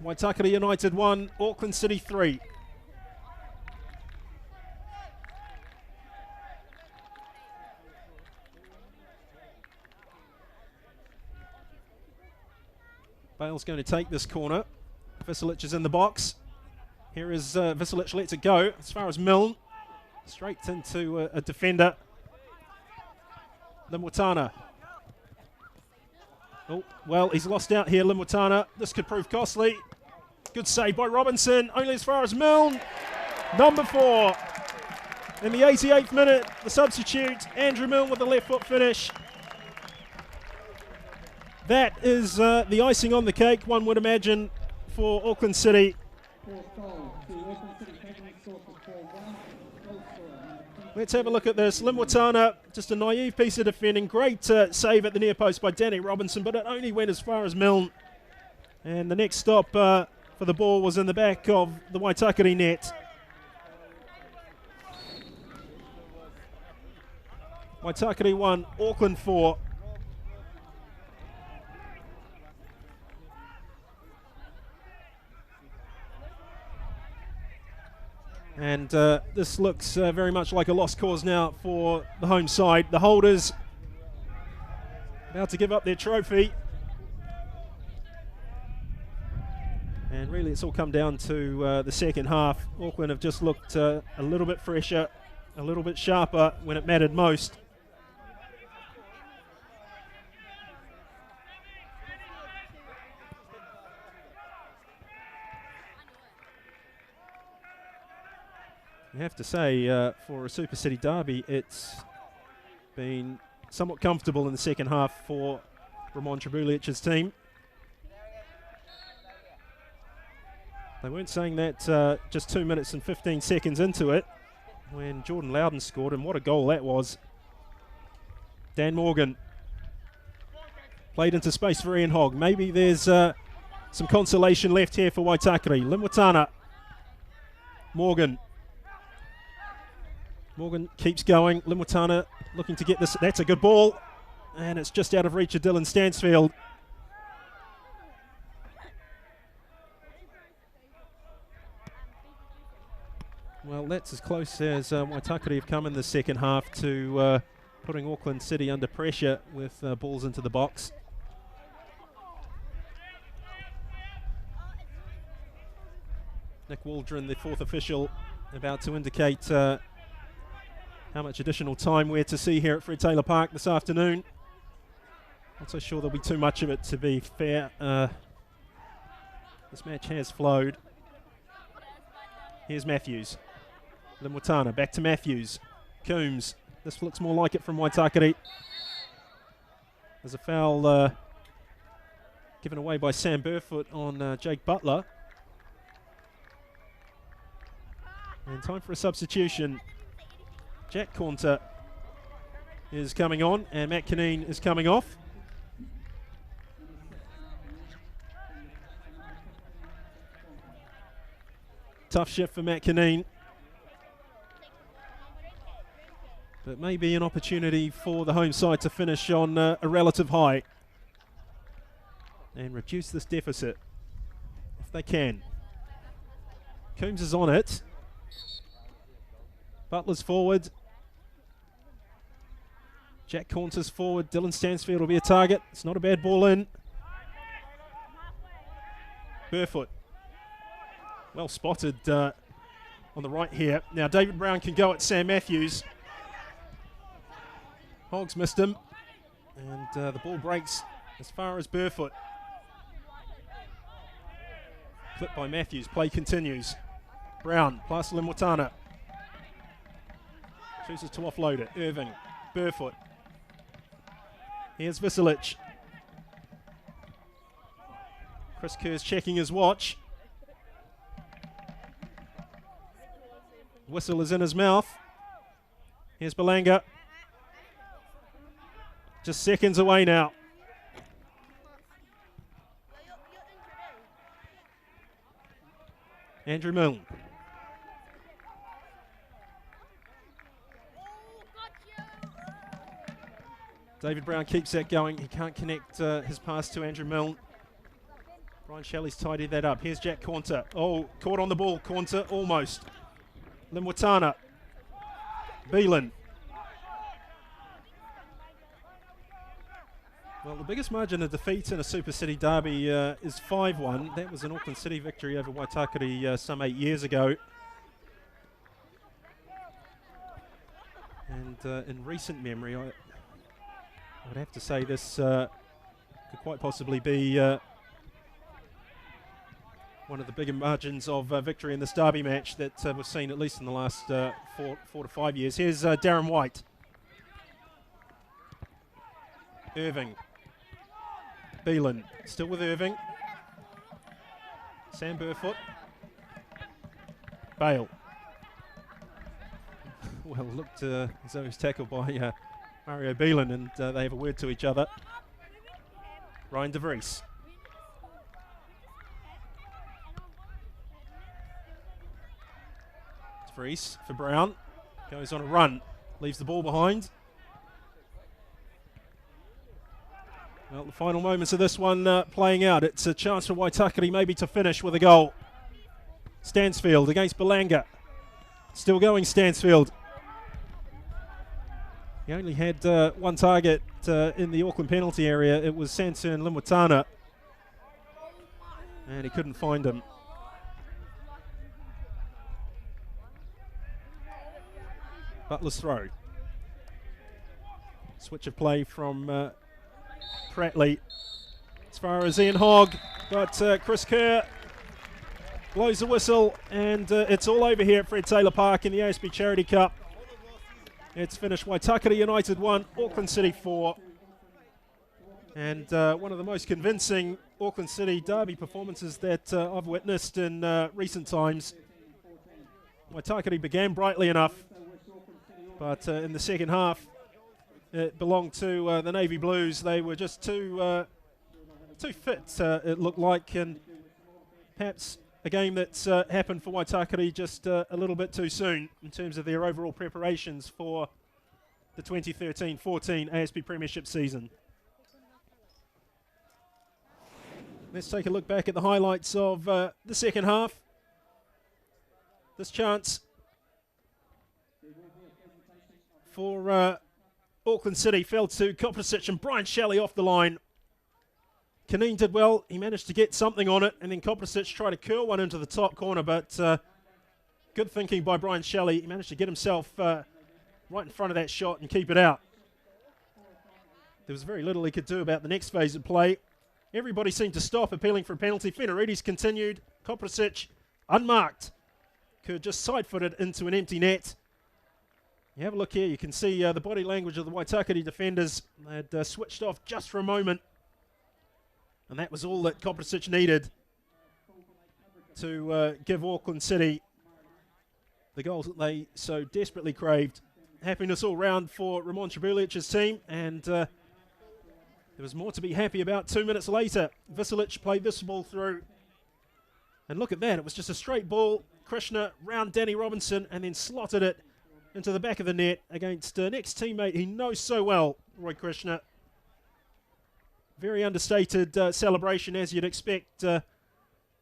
Waitakere United 1, Auckland City 3. Bale's going to take this corner. Visilic is in the box. Here is Visilic, lets it go as far as Milne. Straight into a defender. Limwatana. Oh, well, he's lost out here, Limwatana. This could prove costly. Good save by Robinson, only as far as Milne. Number 4. In the 88th minute, the substitute, Andrew Milne with the left foot finish. That is the icing on the cake, one would imagine, for Auckland City. Let's have a look at this. Limwatana, just a naive piece of defending. Great save at the near post by Danny Robinson, but it only went as far as Milne. And the next stop for the ball was in the back of the Waitakere net. Waitakere 1, Auckland 4. And this looks very much like a lost cause now for the home side. The holders about to give up their trophy. And really it's all come down to the second half. Auckland have just looked a little bit fresher, a little bit sharper when it mattered most. You have to say, for a Super City derby, it's been somewhat comfortable in the second half for Ramon Trebulic's team. They weren't saying that just 2 minutes and 15 seconds into it when Jordan Loudon scored, and what a goal that was. Dan Morgan played into space for Ian Hogg. Maybe there's some consolation left here for Waitakere. Limwatana. Morgan keeps going. Limwatana looking to get this. That's a good ball. And it's just out of reach of Dylan Stansfield. Well, that's as close as Waitakere have come in the second half to putting Auckland City under pressure with balls into the box. Nick Waldron, the fourth official, about to indicate how much additional time we're to see here at Fred Taylor Park this afternoon. Not so sure there'll be too much of it, to be fair. This match has flowed. Here's Matthews. Limwatana, back to Matthews. Coombs. This looks more like it from Waitakere. There's a foul Given away by Sam Burfoot on Jake Butler. And time for a substitution. Jack Caunter is coming on and Matt Kineen is coming off. Tough shift for Matt Kineen. But maybe an opportunity for the home side to finish on a relative high and reduce this deficit if they can. Coombs is on it. Butler's forward. Jack Caunter's forward. Dylan Stansfield will be a target. It's not a bad ball in. Burfoot. Well spotted on the right here. Now David Brown can go at Sam Matthews. Hoggs missed him. And the ball breaks as far as Burfoot. Clipped by Matthews. Play continues. Brown, past Limwatana. Chooses to offload it. Irving, Burfoot. Here's Visilic. Chris Kerr's checking his watch. Whistle is in his mouth. Here's Belanga. Just seconds away now. Andrew Milne. David Brown keeps that going. He can't connect his pass to Andrew Milne. Brian Shelley's tidied that up. Here's Jack Caunter. Oh, caught on the ball. Caunter almost. Limwatana. Beelan. Well, the biggest margin of defeat in a Super City derby is 5-1. That was an Auckland City victory over Waitakere some 8 years ago. And in recent memory, I would have to say this could quite possibly be one of the bigger margins of victory in this derby match that we've seen at least in the last 4 to 5 years. Here's Darren White. Irving. Beelan. Still with Irving. Sam Burfoot. Bale. Well, looked as though he was tackled by Mario Beelan, and they have a word to each other. Ryan De Vries. De Vries for Brown. Goes on a run. Leaves the ball behind. Well, the final moments of this one playing out. It's a chance for Waitakere maybe to finish with a goal. Stansfield against Belanga. Still going Stansfield. He only had one target in the Auckland penalty area. It was Sansun Limwatana. And he couldn't find him. Butler's throw. Switch of play from Prattley. As far as Ian Hogg, but Chris Kerr blows the whistle, and it's all over here at Fred Taylor Park in the ASB Charity Cup. It's finished Waitakere United 1, Auckland City 4. And one of the most convincing Auckland City derby performances that I've witnessed in recent times. Waitakere began brightly enough, but in the second half, it belonged to the Navy Blues. They were just too fit, it looked like, and perhaps a game that's happened for Waitakere just a little bit too soon in terms of their overall preparations for the 2013-14 ASB Premiership season. Let's take a look back at the highlights of the second half. This chance for Auckland City fell to Koprasic and Brian Shelley off the line. Kineen did well. He managed to get something on it, and then Koprasic tried to curl one into the top corner, but good thinking by Brian Shelley. He managed to get himself right in front of that shot and keep it out. There was very little he could do about the next phase of play. Everybody seemed to stop appealing for a penalty. Fenarides continued. Koprasic, unmarked, could just side-foot it into an empty net. You have a look here, you can see the body language of the Waitakere defenders had switched off just for a moment. And that was all that Kopricic needed to give Auckland City the goals that they so desperately craved. Happiness all round for Ramon Tribulic's team, and there was more to be happy about 2 minutes later. Visilic played this ball through, and look at that, it was just a straight ball. Krishna round Danny Robinson and then slotted it into the back of the net against an ex-teammate he knows so well, Roy Krishna. Very understated celebration, as you'd expect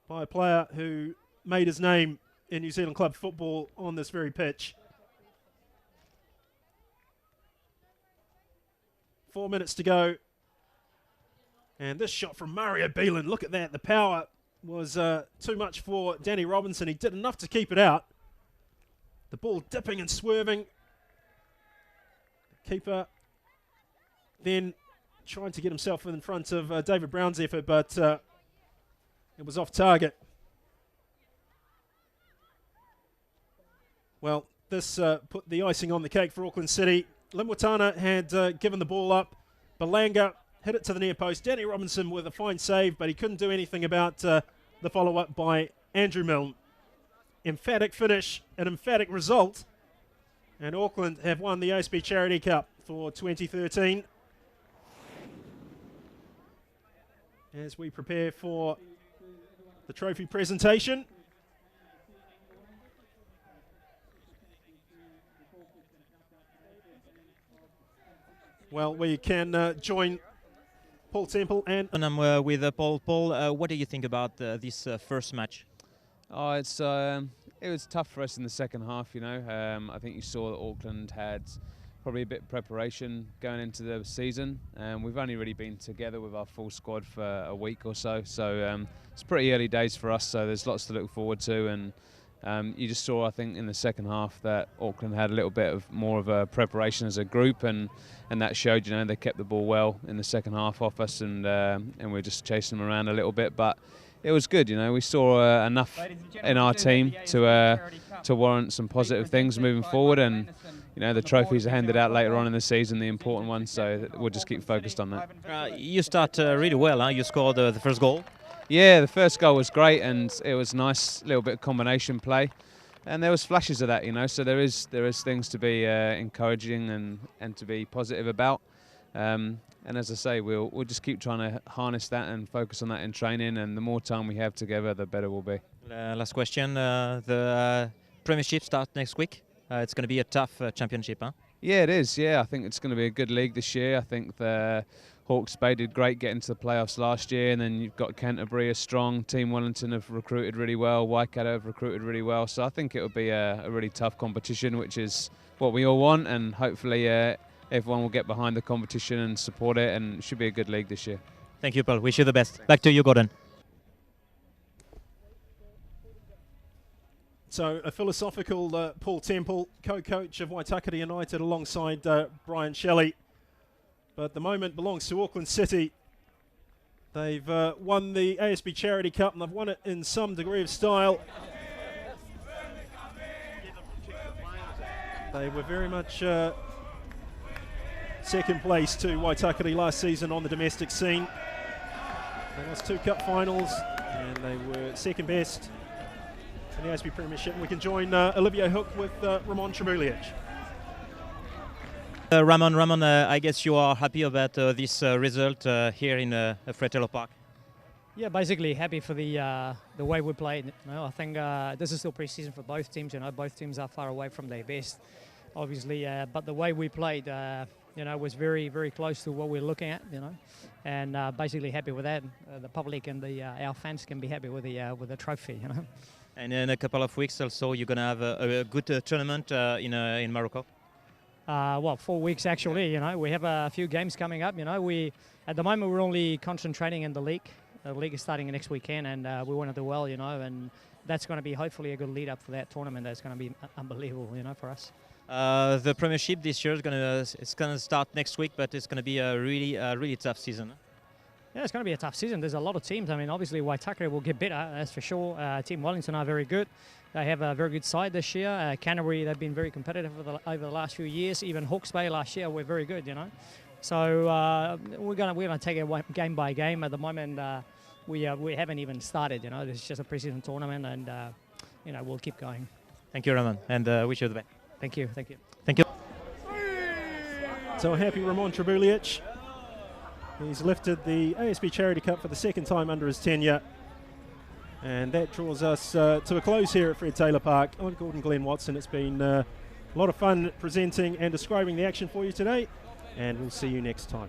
by a player who made his name in New Zealand club football on this very pitch. 4 minutes to go. And this shot from Mario Beelan, look at that. The power was too much for Danny Robinson. He did enough to keep it out. The ball dipping and swerving. The keeper then trying to get himself in front of David Brown's effort, but it was off target. Well, this put the icing on the cake for Auckland City. Limwatana had given the ball up. Balanga hit it to the near post. Danny Robinson with a fine save, but he couldn't do anything about the follow-up by Andrew Milne. Emphatic finish, an emphatic result. And Auckland have won the ASB Charity Cup for 2013. As we prepare for the trophy presentation. Well, we can join Paul Temple and I'm with Paul. Paul, what do you think about this first match? Oh, it was tough for us in the second half, you know. I think you saw that Auckland had probably a bit of preparation going into the season. We've only really been together with our full squad for a week or so. So it's pretty early days for us, so there's lots to look forward to. And you just saw, I think, in the second half that Auckland had a little bit of more of a preparation as a group, and that showed. You know, they kept the ball well in the second half off us, and we're just chasing them around a little bit. But it was good. You know, we saw enough in our team to warrant some positive things moving forward. And you know, the trophies are handed out later on in the season, the important ones. So we'll just keep focused on that. You start really well, huh? You scored the first goal. Yeah, the first goal was great, and it was nice, little bit of combination play, and there was flashes of that, you know. So there is things to be encouraging and to be positive about. And as I say, we'll just keep trying to harness that and focus on that in training. And the more time we have together, the better we'll be. Last question: the Premiership starts next week. It's going to be a tough championship, huh? Yeah, it is. Yeah, I think it's going to be a good league this year. I think the Hawke's Bay did great getting to the playoffs last year, and then you've got Canterbury, a strong team. Wellington have recruited really well. Waikato have recruited really well. So I think it will be a really tough competition, which is what we all want, and hopefully everyone will get behind the competition and support it, and it should be a good league this year. Thank you, Paul. Wish you the best. Back to you, Gordon. so a philosophical Paul Temple, co-coach of Waitakere United alongside Brian Shelley. But the moment belongs to Auckland City. They've won the ASB Charity Cup, and they've won it in some degree of style. They were very much second place to Waitakere last season on the domestic scene. They lost 2 cup finals, and they were second best in the ASB Premiership. And we can join Olivier Hook with Ramon Tribulic. Ramon, I guess you are happy about this result here in Fratello Park. Yeah, basically happy for the way we played. You know, I think this is still pre-season for both teams. You know, both teams are far away from their best, obviously. But the way we played, you know, was very, very close to what we're looking at. You know, and basically happy with that. The public and our fans can be happy with the trophy. You know. And in a couple of weeks, also, you're gonna have a good tournament in Morocco. Well, 4 weeks actually. You know, we have a few games coming up. You know, at the moment we're only concentrating in the league. The league is starting next weekend, and we want to do well. You know, and that's going to be hopefully a good lead up for that tournament. That's going to be unbelievable. You know, for us. The Premiership this year is gonna start next week, but it's gonna be a really tough season. Yeah, it's going to be a tough season. There's a lot of teams. I mean, obviously Waitakere will get better, that's for sure. Team Wellington are very good. They have a very good side this year. Canterbury, they've been very competitive over the last few years. Even Hawke's Bay last year were very good, you know. So we're gonna take it game by game. At the moment, we haven't even started. You know, this is just a preseason tournament, and you know, we'll keep going. Thank you, Ramon, and wish you the best. Thank you. Thank you. Thank you. So a happy Ramon Trebulic. He's lifted the ASB Charity Cup for the second time under his tenure. And that draws us to a close here at Fred Taylor Park. I'm Gordon Glenn Watson. It's been a lot of fun presenting and describing the action for you today. And we'll see you next time.